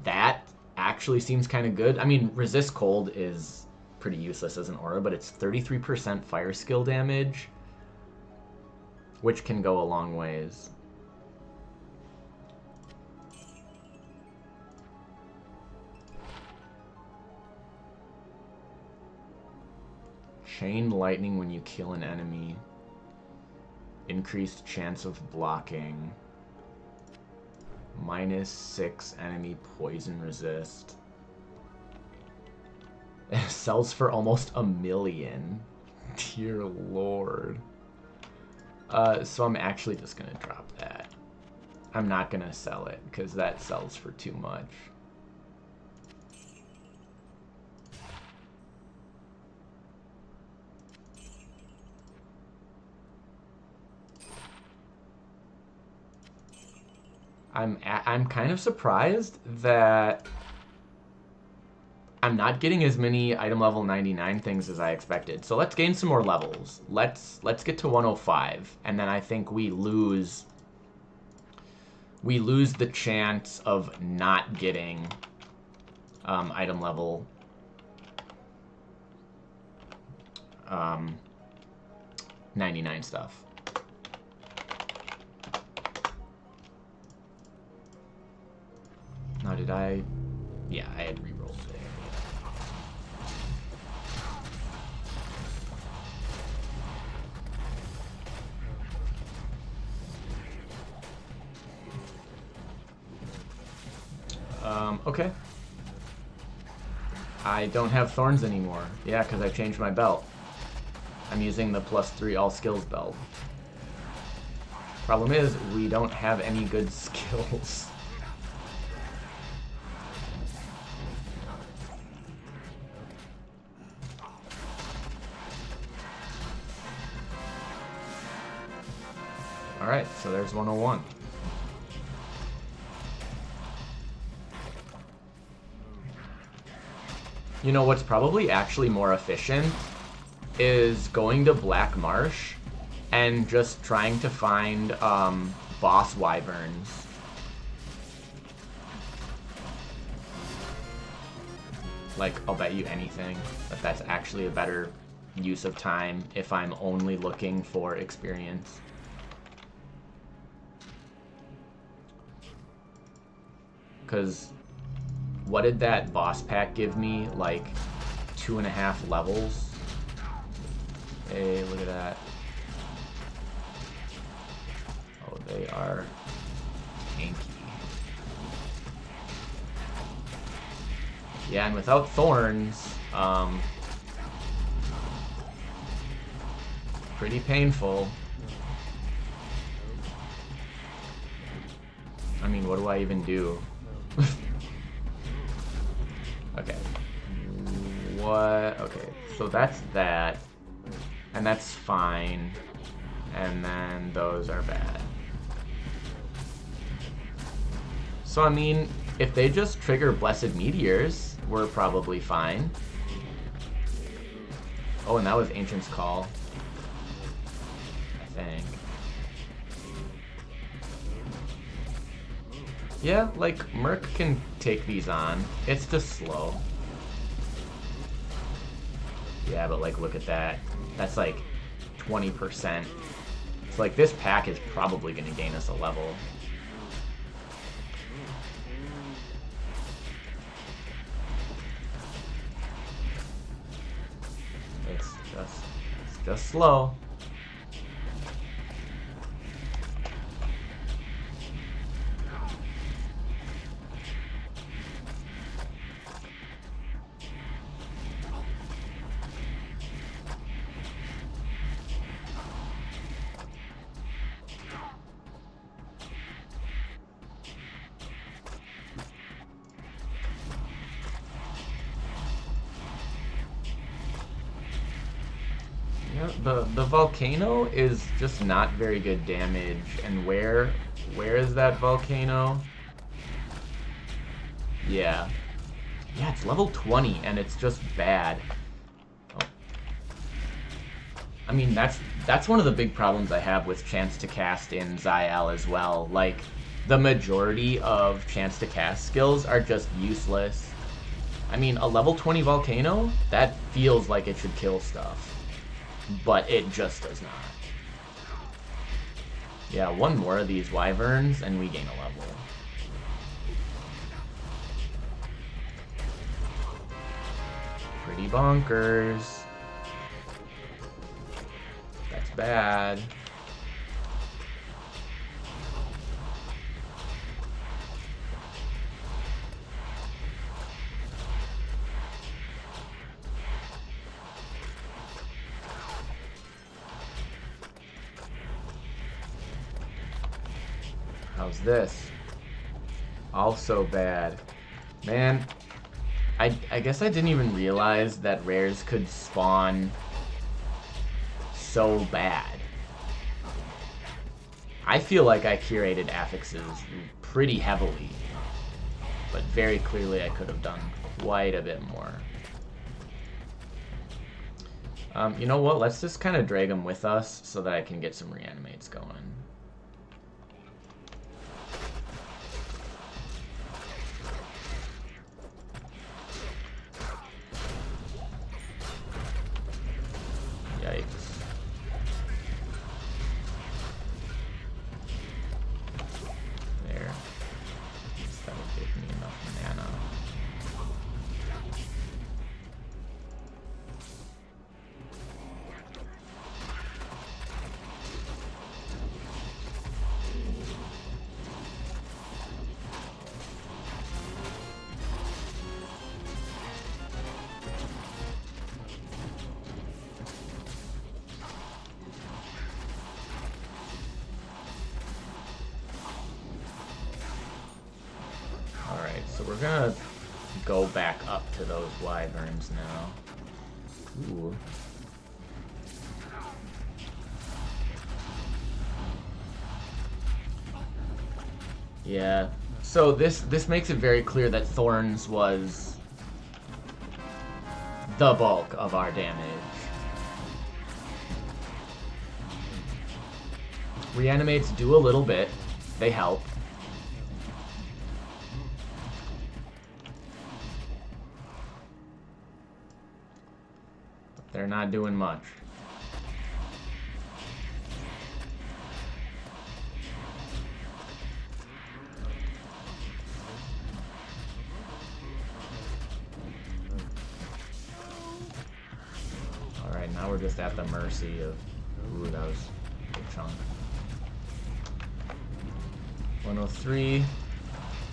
that actually seems kind of good. I mean, resist cold is pretty useless as an aura, but it's 33% fire skill damage, which can go a long ways. Chain lightning when you kill an enemy. Increased chance of blocking. -6 enemy poison resist. It sells for almost $1 million. Dear Lord. So I'm actually just gonna drop that. I'm not gonna sell it because that sells for too much. I'm kind of surprised that I'm not getting as many item level 99 things as I expected. So let's gain some more levels. Let's get to 105, and then I think we lose the chance of not getting item level 99 stuff. Now did I? Yeah, I had re-rolled there. Okay. I don't have thorns anymore. Yeah, because I changed my belt. I'm using the +3 all skills belt. Problem is, we don't have any good skills. Alright, so there's 101. You know what's probably actually more efficient is going to Black Marsh and just trying to find boss wyverns. Like, I'll bet you anything that that's actually a better use of time if I'm only looking for experience. Because what did that boss pack give me? Like 2.5 levels? Hey, look at that. Oh, they are tanky. Yeah, and without thorns, pretty painful. I mean, what do I even do? Okay. What? Okay, so that's that. And that's fine. And then those are bad. So, I mean, if they just trigger Blessed Meteors, we're probably fine. Oh, and that was Ancient's Call, I think. Yeah, like, Merc can take these on. It's just slow. Yeah, but like, look at that. That's like 20%. So like, this pack is probably going to gain us a level. It's just slow. The volcano is just not very good damage. And where is that volcano? Yeah. Yeah, it's level 20 and it's just bad. Oh. I mean, that's one of the big problems I have with chance to cast in Xyel as well. Like, the majority of chance to cast skills are just useless. I mean, a level 20 volcano, that feels like it should kill stuff. But it just does not. Yeah, one more of these wyverns and we gain a level. Pretty bonkers. That's bad. How's this? Also bad. Man, I guess I didn't even realize that rares could spawn so bad. I feel like I curated affixes pretty heavily, but very clearly I could have done quite a bit more. You know what? Let's just kind of drag them with us so that I can get some reanimates going. Yikes. There. That'll give me enough mana. So we're gonna go back up to those wyverns now. Ooh. Yeah. So this makes it very clear that Thorns was the bulk of our damage. Reanimates do a little bit. They help. They're not doing much. Alright, now we're just at the mercy of... Ooh, that was a good chunk. 103.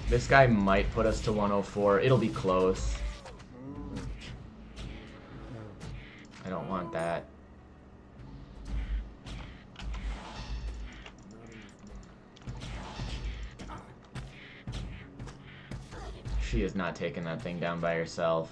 This guy might put us to 104. It'll be close. I don't want that. She is not taking that thing down by herself.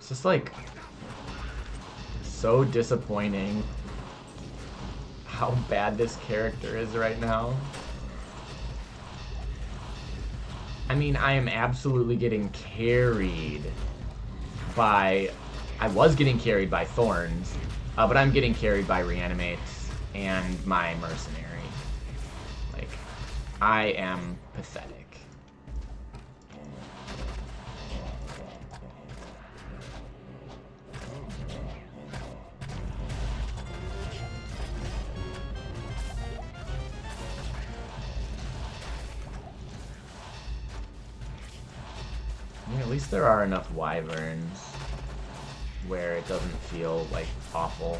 It's just like so disappointing how bad this character is right now. I mean, I am absolutely getting carried by... I was getting carried by Thorns, but I'm getting carried by Reanimates and my Mercenary. Like, I am pathetic. I mean, at least there are enough Wyverns where it doesn't feel, like, awful.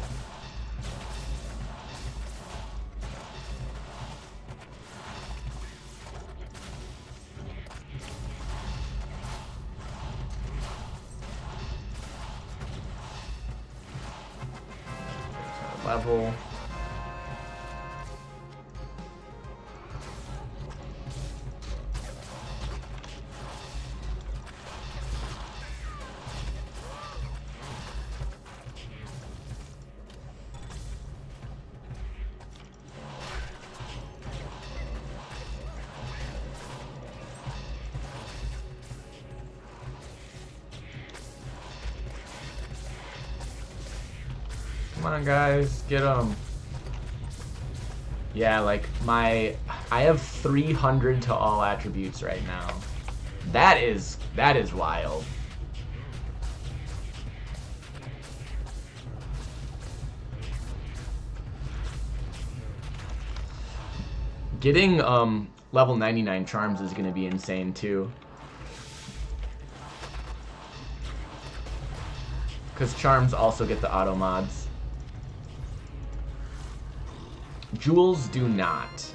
There's our level. Come on, guys, get them. Yeah, like, I have 300 to all attributes right now. That is wild. Getting, level 99 charms is gonna be insane, too. Because charms also get the auto mods. Jewels do not.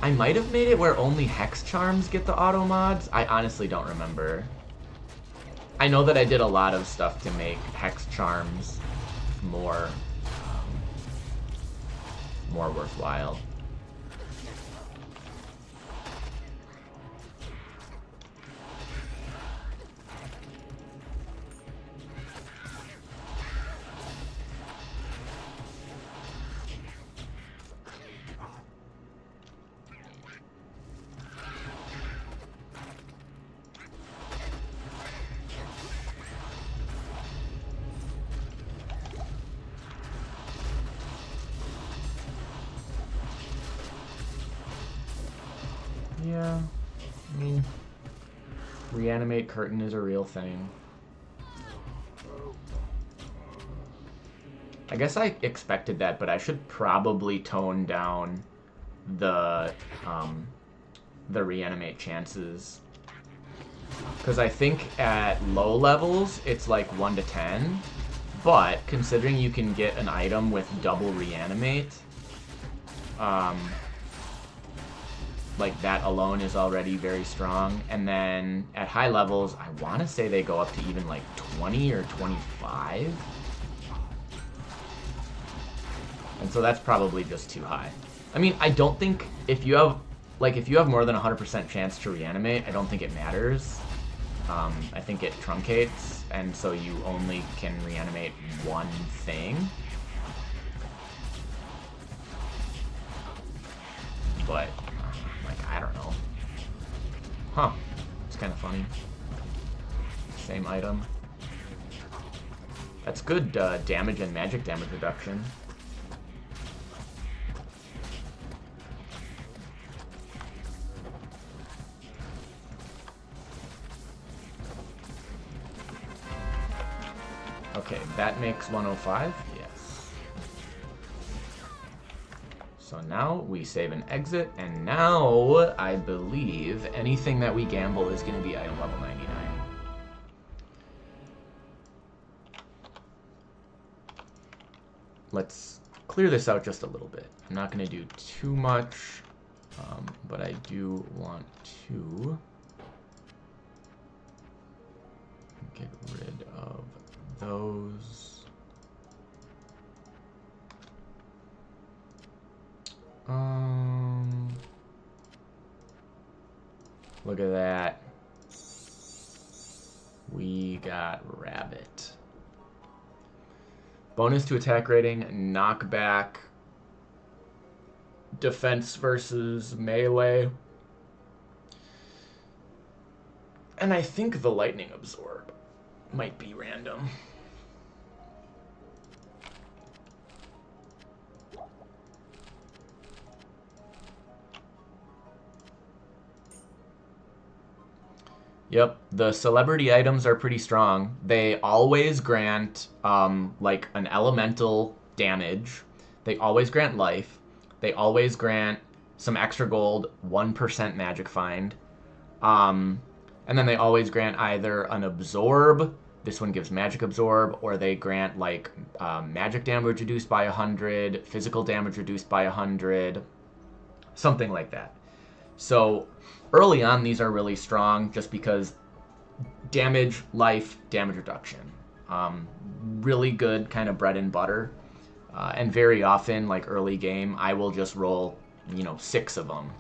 I might have made it where only Hex Charms get the auto mods. I honestly don't remember. I know that I did a lot of stuff to make Hex Charms more worthwhile. Yeah, I mean, Reanimate Curtain is a real thing. I guess I expected that, but I should probably tone down the Reanimate chances. Because I think at low levels, it's like 1 to 10, but considering you can get an item with double Reanimate, like, that alone is already very strong. And then at high levels, I want to say they go up to even like 20 or 25. And so that's probably just too high. I mean, I don't think if you have more than 100% chance to reanimate, I don't think it matters. I think it truncates, and so you only can reanimate one thing. But I don't know. Huh. It's kind of funny. Same item. That's good damage and magic damage reduction. Okay, that makes 105. Yes. So now we save and exit, and now I believe anything that we gamble is going to be item level 99. Let's clear this out just a little bit. I'm not going to do too much, but I do want to get rid of those. Look at that. We we got Rabbit. Bonus to attack rating, knockback, defense versus melee. And I think the lightning absorb might be random. Yep, the celebrity items are pretty strong. They always grant like an elemental damage. They always grant life. They always grant some extra gold, 1% magic find. And then they always grant either an absorb, this one gives magic absorb, or they grant like magic damage reduced by 100, physical damage reduced by 100, something like that. So early on, these are really strong just because damage, life, damage reduction. Really good kind of bread and butter. And very often, like early game, I will just roll, 6 of them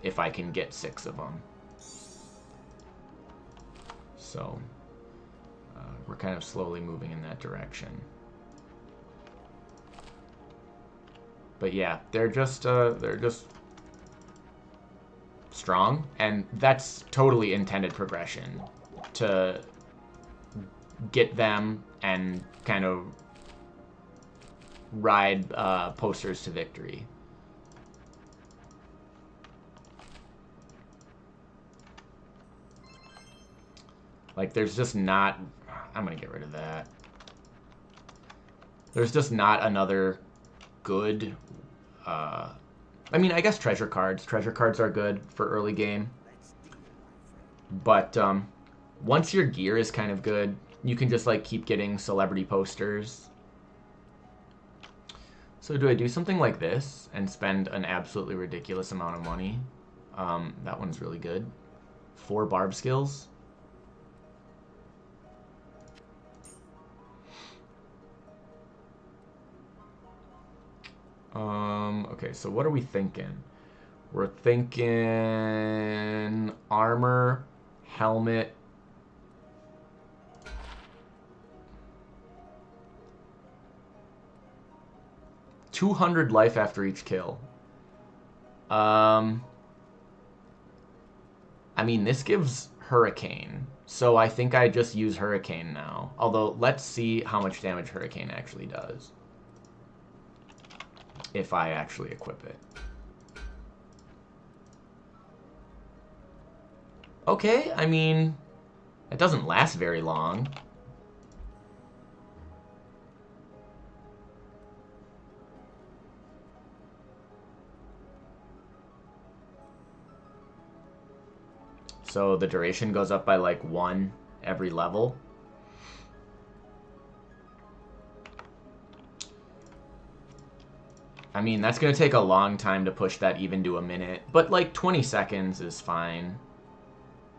if I can get 6 of them. So we're kind of slowly moving in that direction. But yeah, they're just strong, and that's totally intended progression to get them and kind of ride posters to victory. Like, there's just not... I'm going to get rid of that. There's just not another good... I mean, I guess treasure cards. Treasure cards are good for early game. But once your gear is kind of good, you can just, like, keep getting celebrity posters. So do I do something like this and spend an absolutely ridiculous amount of money? That one's really good. 4 barb skills. Okay, so what are we thinking? We're thinking armor, helmet, $200 life after each kill. I mean, this gives Hurricane, so I think I just use Hurricane now. Although, let's see how much damage Hurricane actually does. If I actually equip it. Okay, I mean, it doesn't last very long. So the duration goes up by like 1 every level. I mean, that's going to take a long time to push that even to a minute, but like 20 seconds is fine.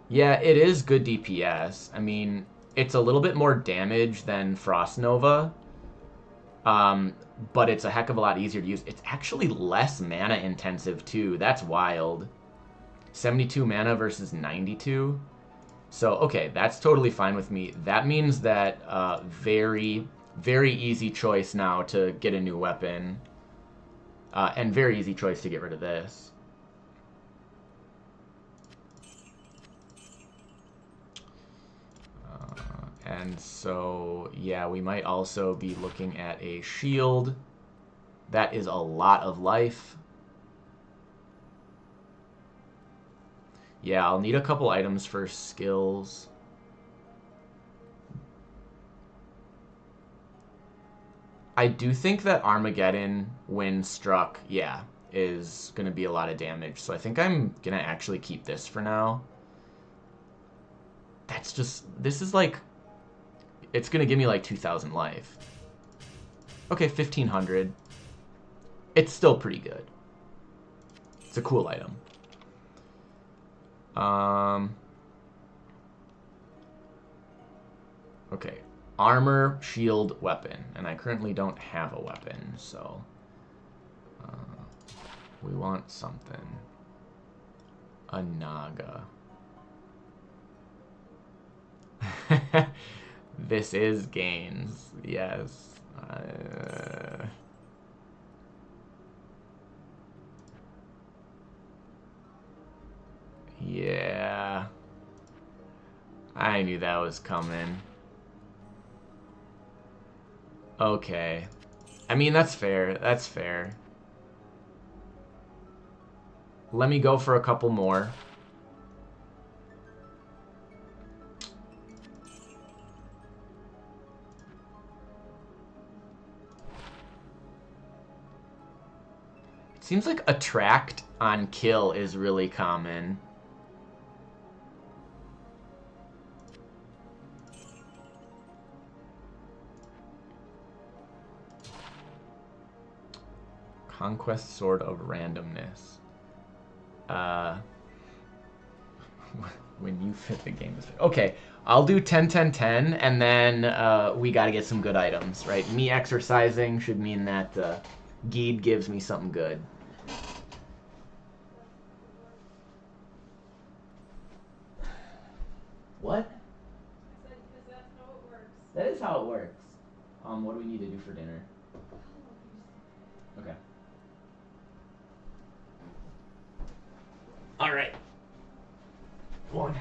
Yeah, it is good DPS. I mean, it's a little bit more damage than Frost Nova, but it's a heck of a lot easier to use. It's actually less mana intensive too. That's wild. 72 mana versus 92. So, okay, that's totally fine with me. That means that very, very easy choice now to get a new weapon. And very easy choice to get rid of this. And so, yeah, we might also be looking at a shield. That is a lot of life. Yeah, I'll need a couple items for skills. I do think that Armageddon, when struck, yeah, is going to be a lot of damage. So I think I'm going to actually keep this for now. That's just... This is like... It's going to give me like 2,000 life. Okay, 1,500. It's still pretty good. It's a cool item. Okay. Armor, shield, weapon. And I currently don't have a weapon, so... we want something. A Naga. This is gains. Yes. Yeah. I knew that was coming. Okay. I mean, that's fair. That's fair. Let me go for a couple more. Seems like attract on kill is really common. Conquest Sword of Randomness. When you fit the game. Okay, I'll do 10, 10, 10, and then we gotta get some good items, right? Me exercising should mean that Geed gives me something good. What? I said, because that's how it works. That is how it works. What do we need to do for dinner? Okay. All right. 1,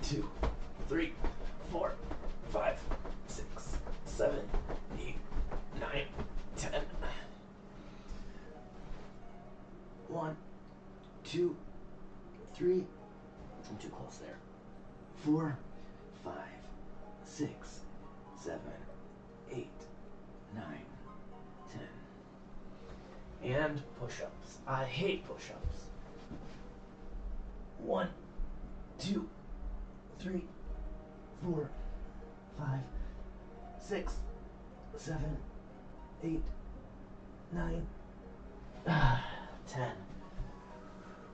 2, 3, 4, 5, 6, 7, 8, 9, 10. 1, 2, 3. I'm too close there. 4, 5, 6, 7, 8, 9, 10. And push-ups. I hate push-ups. 1, 2, 3, 4, 5, 6, 7, 8, 9, 10.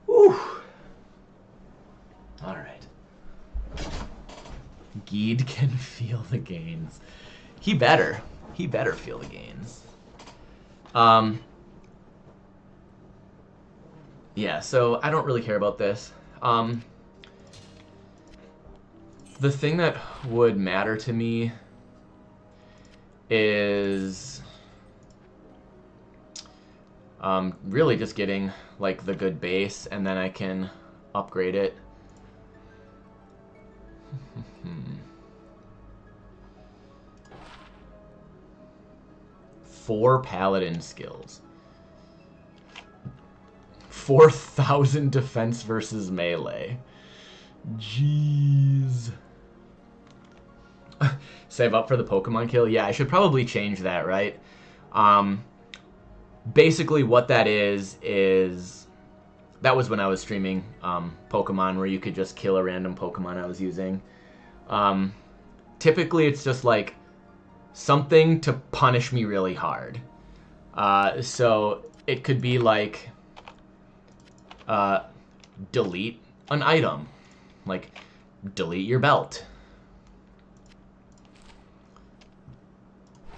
Whew. All right. Geed can feel the gains. He better. He better feel the gains. Yeah, so I don't really care about this. The thing that would matter to me is really just getting like the good base, and then I can upgrade it. 4 paladin skills. 4,000 defense versus melee. Jeez. Save up for the Pokemon kill? Yeah, I should probably change that, right? Basically what that is that was when I was streaming Pokemon, where you could just kill a random Pokemon I was using. Typically it's just like something to punish me really hard. So it could be like delete an item, like delete your belt,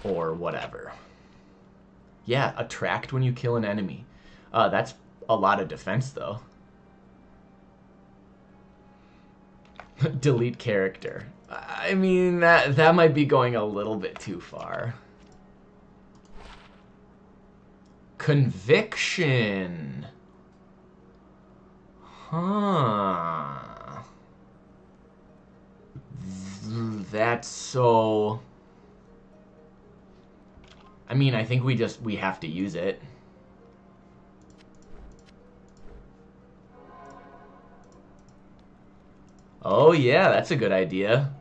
or whatever. Yeah, attract when you kill an enemy. That's a lot of defense, though. Delete character. I mean, that might be going a little bit too far. Conviction. Huh. That's so... I mean, I think we have to use it. Oh yeah, that's a good idea.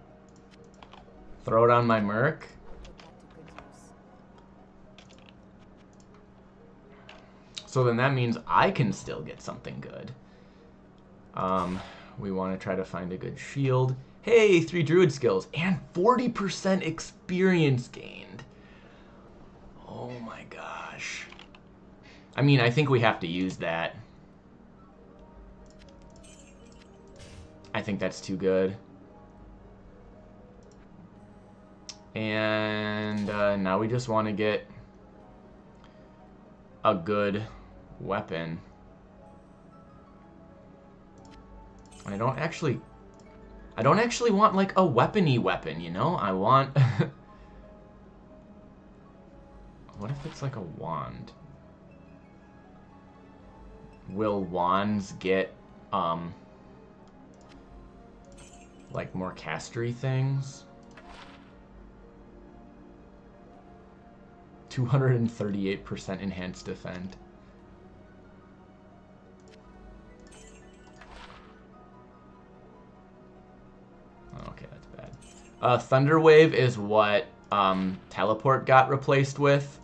Throw it on my Merc. So then that means I can still get something good. We want to try to find a good shield. Hey, 3 druid skills and 40% experience gained. Oh my gosh. I mean, I think we have to use that. I think that's too good. And now we just want to get a good weapon. I I don't actually want, like, a weapony weapon, you know? I want... What if it's like a wand? Will wands get, like, more castery things? 238% enhanced defend. Okay, that's bad. Thunder Wave is what Teleport got replaced with.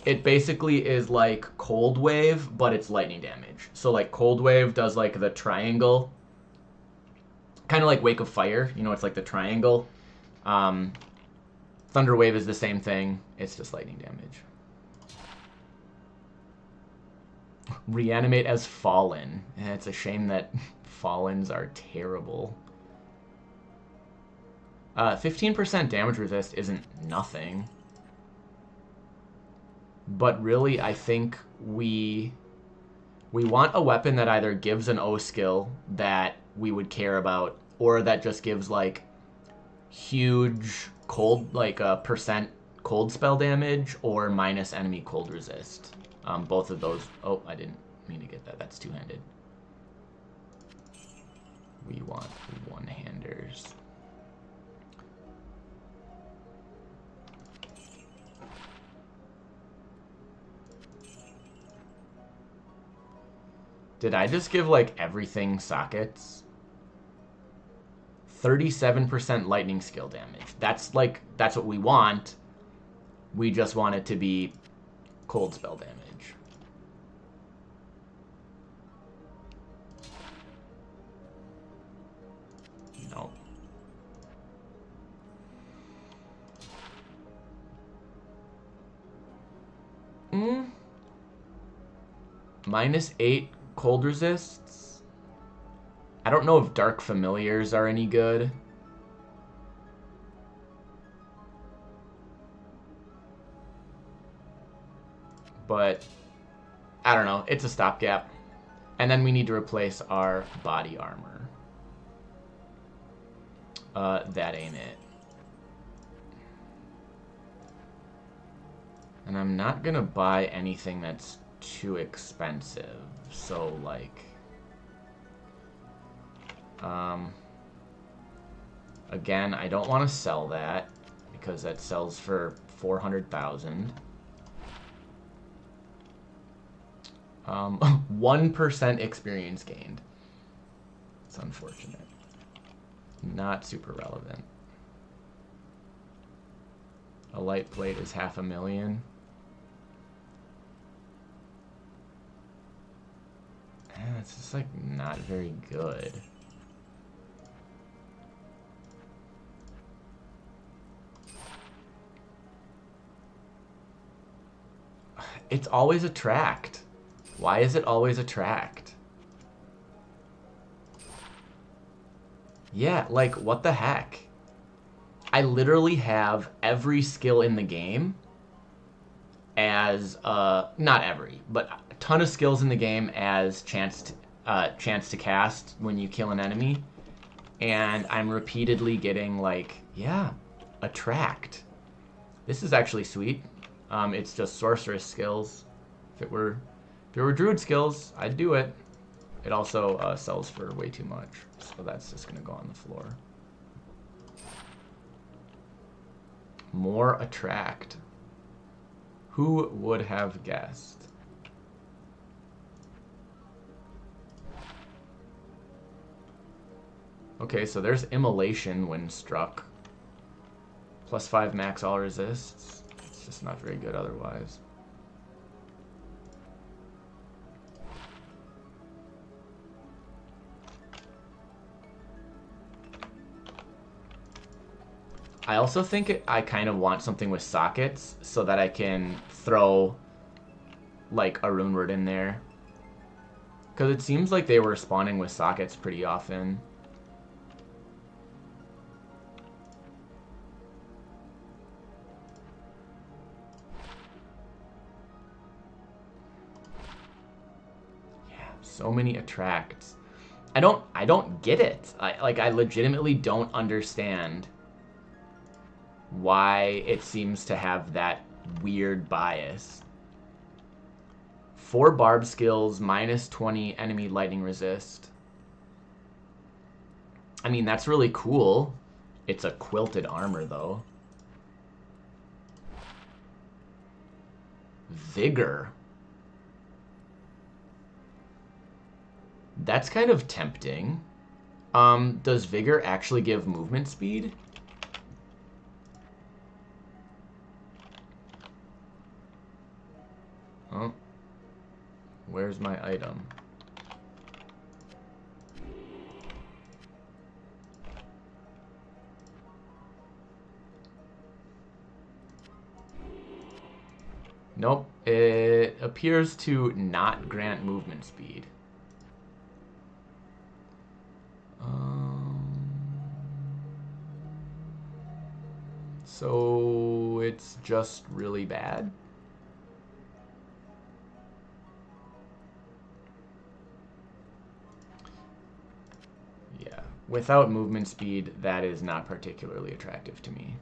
It basically is like Cold Wave, but it's lightning damage. So like Cold Wave does like the triangle. Kind of like Wake of Fire. You know, it's like the triangle. Thunder Wave is the same thing. It's just lightning damage. Reanimate as Fallen. It's a shame that Fallens are terrible. 15% damage resist isn't nothing. But really, I think we want a weapon that either gives an O skill that we would care about, or that just gives, like, huge cold, like, percent cold spell damage, or minus enemy cold resist. Both of those... Oh, I didn't mean to get that. That's two-handed. We want one-handers. Did I just give, like, everything sockets? 37% lightning skill damage. That's, like, that's what we want. We just want it to be cold spell damage. No. -8 cold resists. I don't know if Dark Familiars are any good. But I don't know. It's a stopgap. And then we need to replace our body armor. That ain't it. And I'm not gonna buy anything that's too expensive. So, like... Again, I don't want to sell that, because that sells for 400,000. 1% experience gained. It's unfortunate. Not super relevant. A light plate is 500,000. It's just, like, not very good. It's always attract. Why is it always attract? Yeah, like, what the heck? I literally have every skill in the game as, not every, but a ton of skills in the game as chance to cast when you kill an enemy. And I'm repeatedly getting, like, yeah, attract. This is actually sweet. It's just sorceress skills. If it were druid skills, I'd do it. It also sells for way too much, so that's just gonna go on the floor. More attract. Who would have guessed? Okay, so there's immolation when struck. +5 max all resists. It's just not very good otherwise. I also think I kind of want something with sockets so that I can throw, like, a rune word in there. Because it seems like they were spawning with sockets pretty often. Yeah, so many attracts. I don't get it. I legitimately don't understand why it seems to have that weird bias. 4 barb skills, minus 20 enemy lightning resist. I mean, that's really cool. It's a quilted armor, though. Vigor. That's kind of tempting. Does Vigor actually give movement speed? Oh. Where's my item? Nope. It appears to not grant movement speed. So it's just really bad? Yeah. Without movement speed, that is not particularly attractive to me.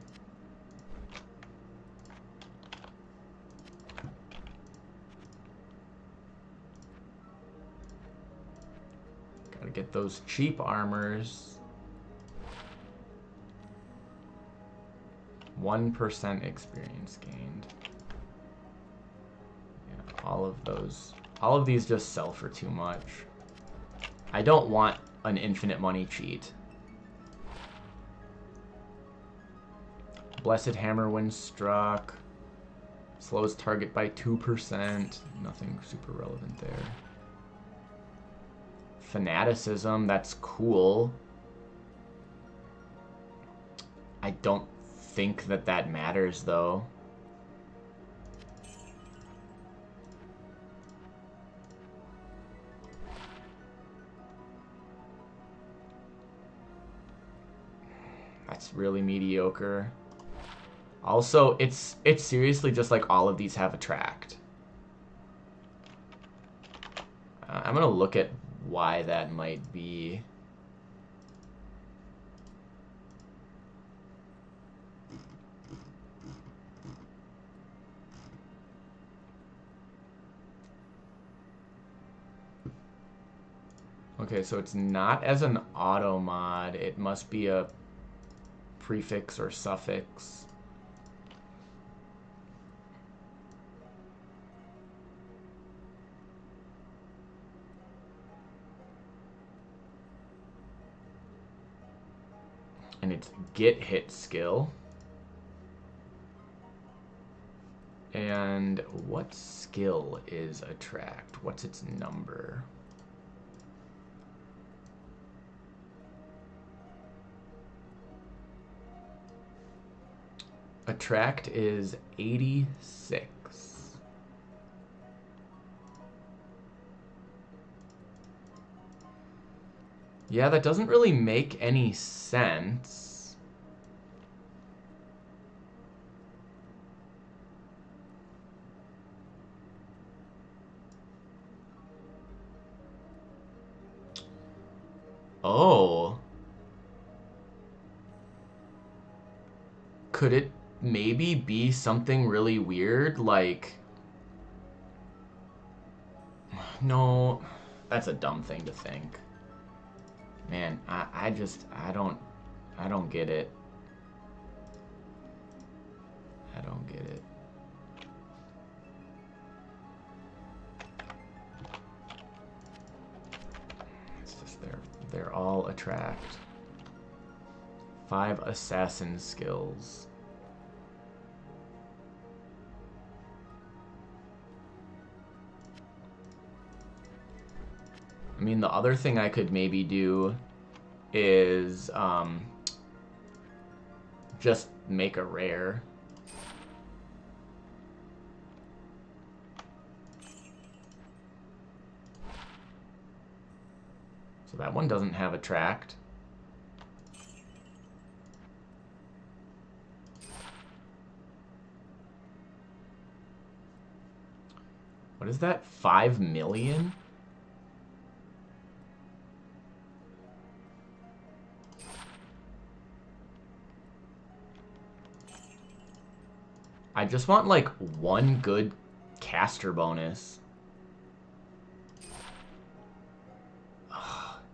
Gotta get those cheap armors. 1% experience gained. Yeah, all of these just sell for too much. I don't want an infinite money cheat. Blessed Hammer when struck. Slows target by 2%. Nothing super relevant there. Fanaticism, that's cool. I don't think that matters, though. That's really mediocre. Also, it's seriously just like all of these have attract. I'm gonna look at why that might be. Okay, so it's not as an auto mod. It must be a prefix or suffix. And it's get hit skill. And what skill is attract? What's its number? Attract is 86. Yeah, that doesn't really make any sense. Oh. Could it maybe be something really weird, like... No, that's a dumb thing to think. Man, I don't get it. I don't get it. It's just they're all attract. 5 assassin skills. I mean, the other thing I could maybe do is just make a rare. So that one doesn't have attract. What is that? 5 million? I just want, like, one good caster bonus.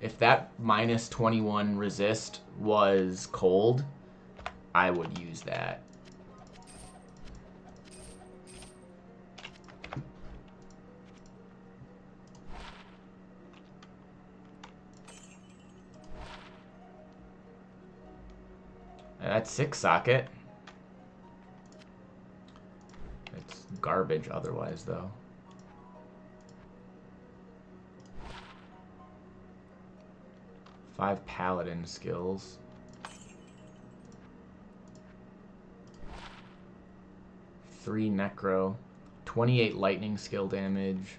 If that minus 21 resist was cold, I would use that. That's 6 socket. It's garbage otherwise, though. Five paladin skills. Three necro. 28 lightning skill damage.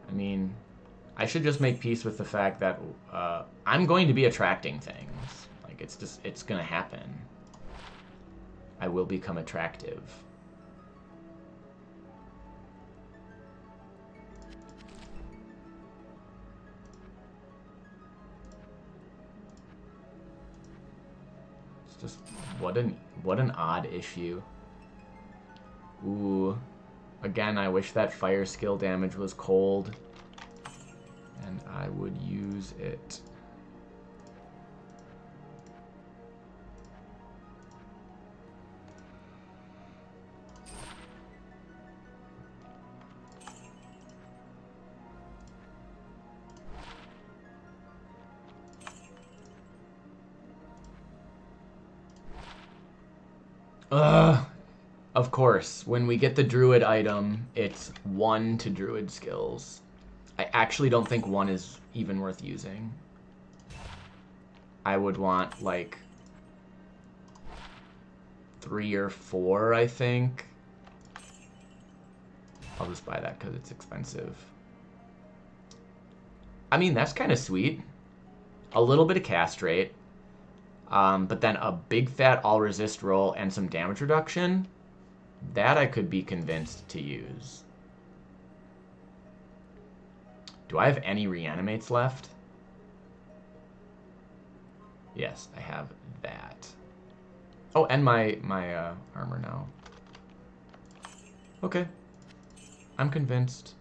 I mean, I should just make peace with the fact that I'm going to be attracting things. Like, it's gonna happen. I will become attractive. It's just, what an odd issue. Ooh. Again, I wish that fire skill damage was cold. And I would use it. Ugh. Of course, when we get the druid item, it's 1 to druid skills. I actually don't think 1 is even worth using. I would want, like, 3 or 4, I think. I'll just buy that because it's expensive. I mean, that's kind of sweet. A little bit of cast rate. But then a big fat all resist roll and some damage reduction. That I could be convinced to use. Do I have any reanimates left? Yes, I have that. Oh, and my armor now. Okay. I'm convinced.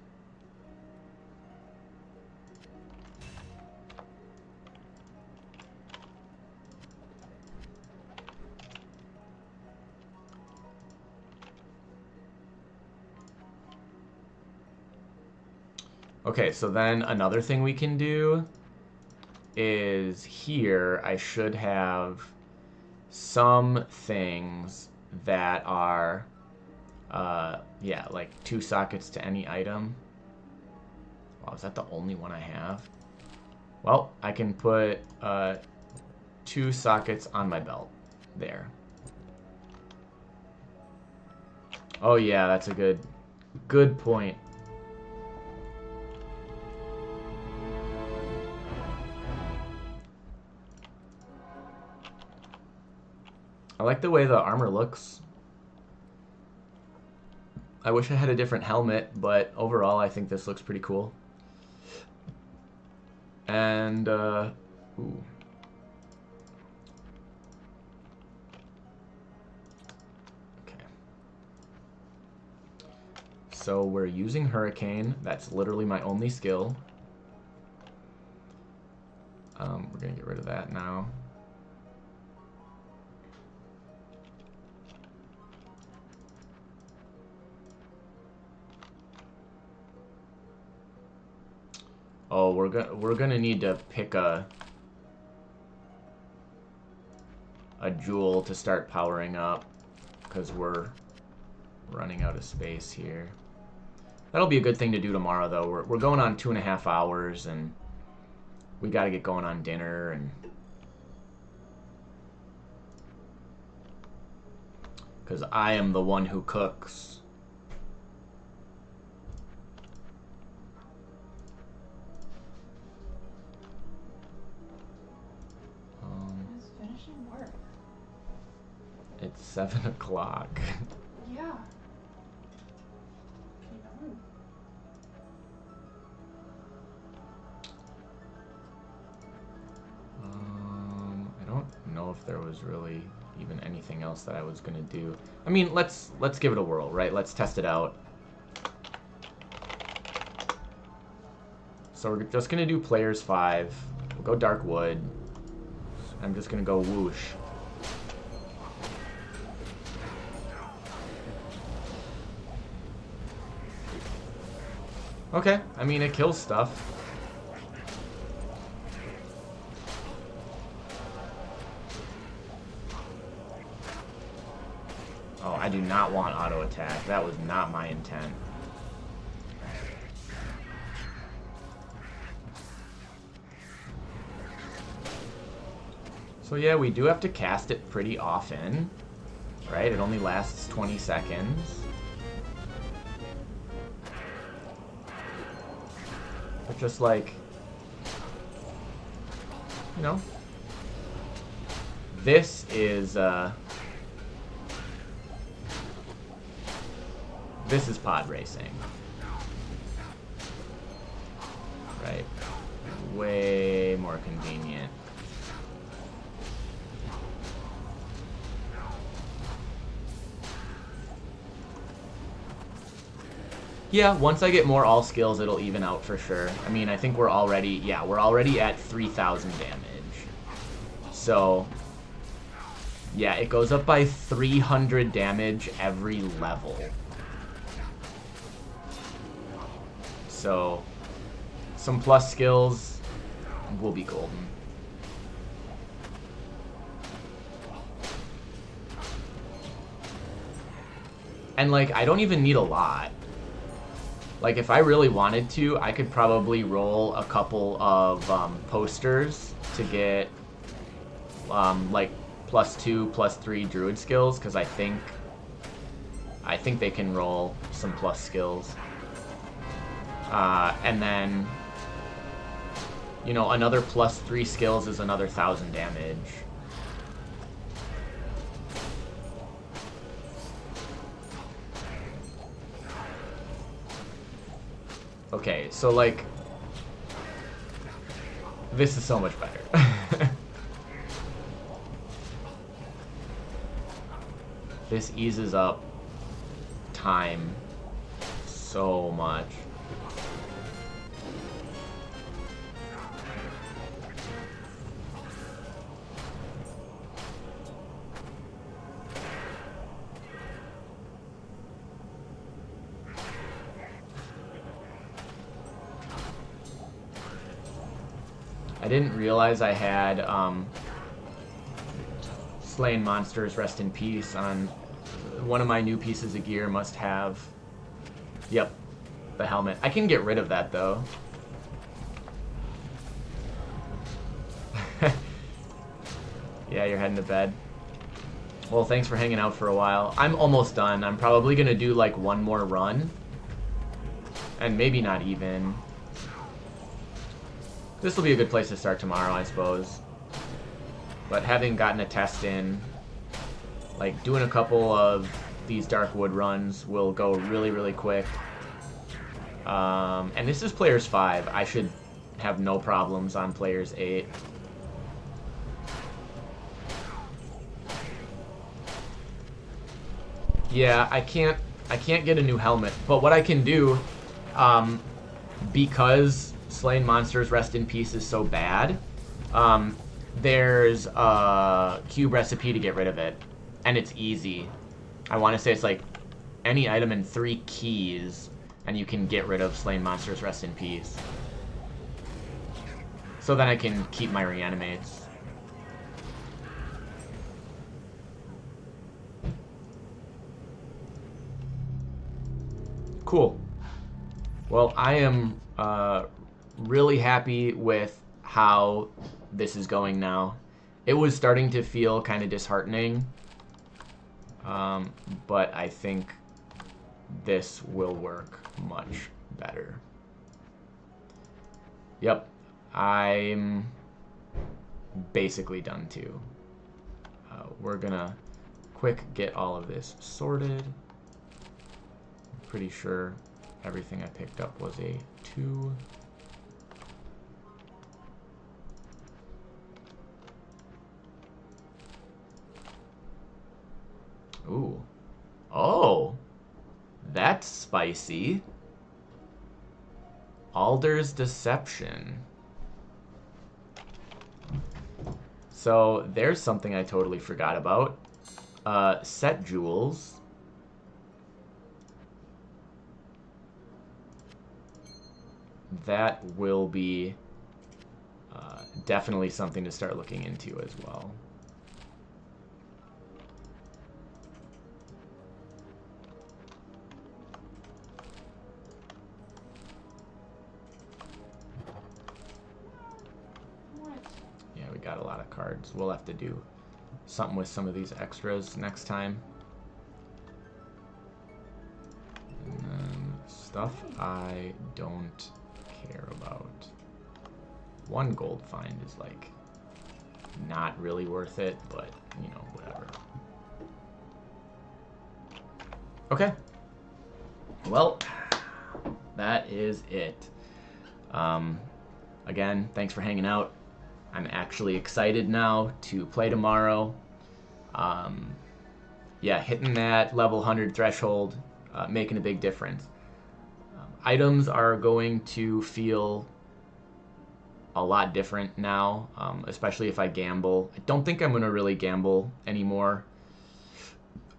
Okay, so then another thing we can do is here I should have some things that are, yeah, like 2 sockets to any item. Wow, is that the only one I have? Well, I can put 2 sockets on my belt. There. Oh yeah, that's a good point. I like the way the armor looks. I wish I had a different helmet, but overall I think this looks pretty cool. And, ooh. Okay. So we're using Hurricane. That's literally my only skill. We're gonna get rid of that now. Oh, we're gonna need to pick a jewel to start powering up because we're running out of space here. That'll be a good thing to do tomorrow, though. We're going on 2.5 hours, and we got to get going on dinner and because I am the one who cooks. It's finishing work. It's 7 o'clock. Yeah. Keep on. I don't don't know if there was really even anything else that I was gonna do. I mean, let's give it a whirl, right? Let's test it out. So we're just gonna do players 5. We'll go dark wood. I'm just gonna go whoosh. Okay, I mean, it kills stuff. Oh, I do not want auto attack. That was not my intent. So yeah, we do have to cast it pretty often, right? It only lasts 20 seconds. But just like, you know, this is pod racing, right? Way more convenient. Yeah, once I get more all skills, it'll even out for sure. I mean, I think we're already at 3,000 damage. So, yeah, it goes up by 300 damage every level. So, some plus skills will be golden. And, like, I don't even need a lot. Like, if I really wanted to, I could probably roll a couple of posters to get, like, +2, +3 druid skills, because I think they can roll some plus skills. And then, you know, another +3 skills is another 1,000 damage. Okay, so, like, this is so much better. This eases up time so much. I didn't realize I had Slain Monsters Rest in Peace on one of my new pieces of gear. Must have, yep, the helmet. I can get rid of that though. Yeah, you're heading to bed. Well, thanks for hanging out for a while. I'm almost done. I'm probably gonna do like one more run, and maybe not even. This will be a good place to start tomorrow, I suppose. But having gotten a test in, like, doing a couple of these Darkwood runs will go really, really quick. And this is players 5. I should have no problems on players 8. Yeah, I can't get a new helmet, but what I can do, because Slain Monsters Rest in Peace is so bad, there's a cube recipe to get rid of it, and it's easy. I want to say it's like any item in 3 keys, and you can get rid of Slain Monsters Rest in Peace. So then I can keep my reanimates. Cool. Well, I am really happy with how this is going now. It was starting to feel kind of disheartening, but I think this will work much better. Yep, I'm basically done too. We're gonna quick get all of this sorted. Pretty sure everything I picked up was a 2. Ooh. Oh. That's spicy. Alder's Deception. So there's something I totally forgot about. Set jewels. That will be definitely something to start looking into as well. What? Yeah, we got a lot of cards. We'll have to do something with some of these extras next time. And then stuff I don't care about. 1 gold find is like not really worth it, but you know, whatever. Okay. Well, that is it. Again, thanks for hanging out. I'm actually excited now to play tomorrow. Yeah, hitting that level 100 threshold, making a big difference. Items are going to feel a lot different now, especially if I gamble. I don't think I'm going to really gamble anymore.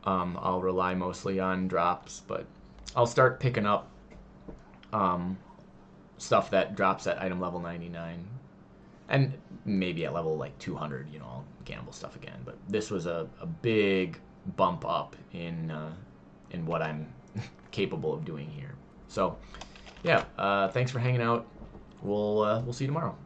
I'll rely mostly on drops, but I'll start picking up stuff that drops at item level 99. And maybe at level like 200, you know, I'll gamble stuff again. But this was a big bump up in what I'm capable of doing here. So, yeah, thanks for hanging out. We'll see you tomorrow.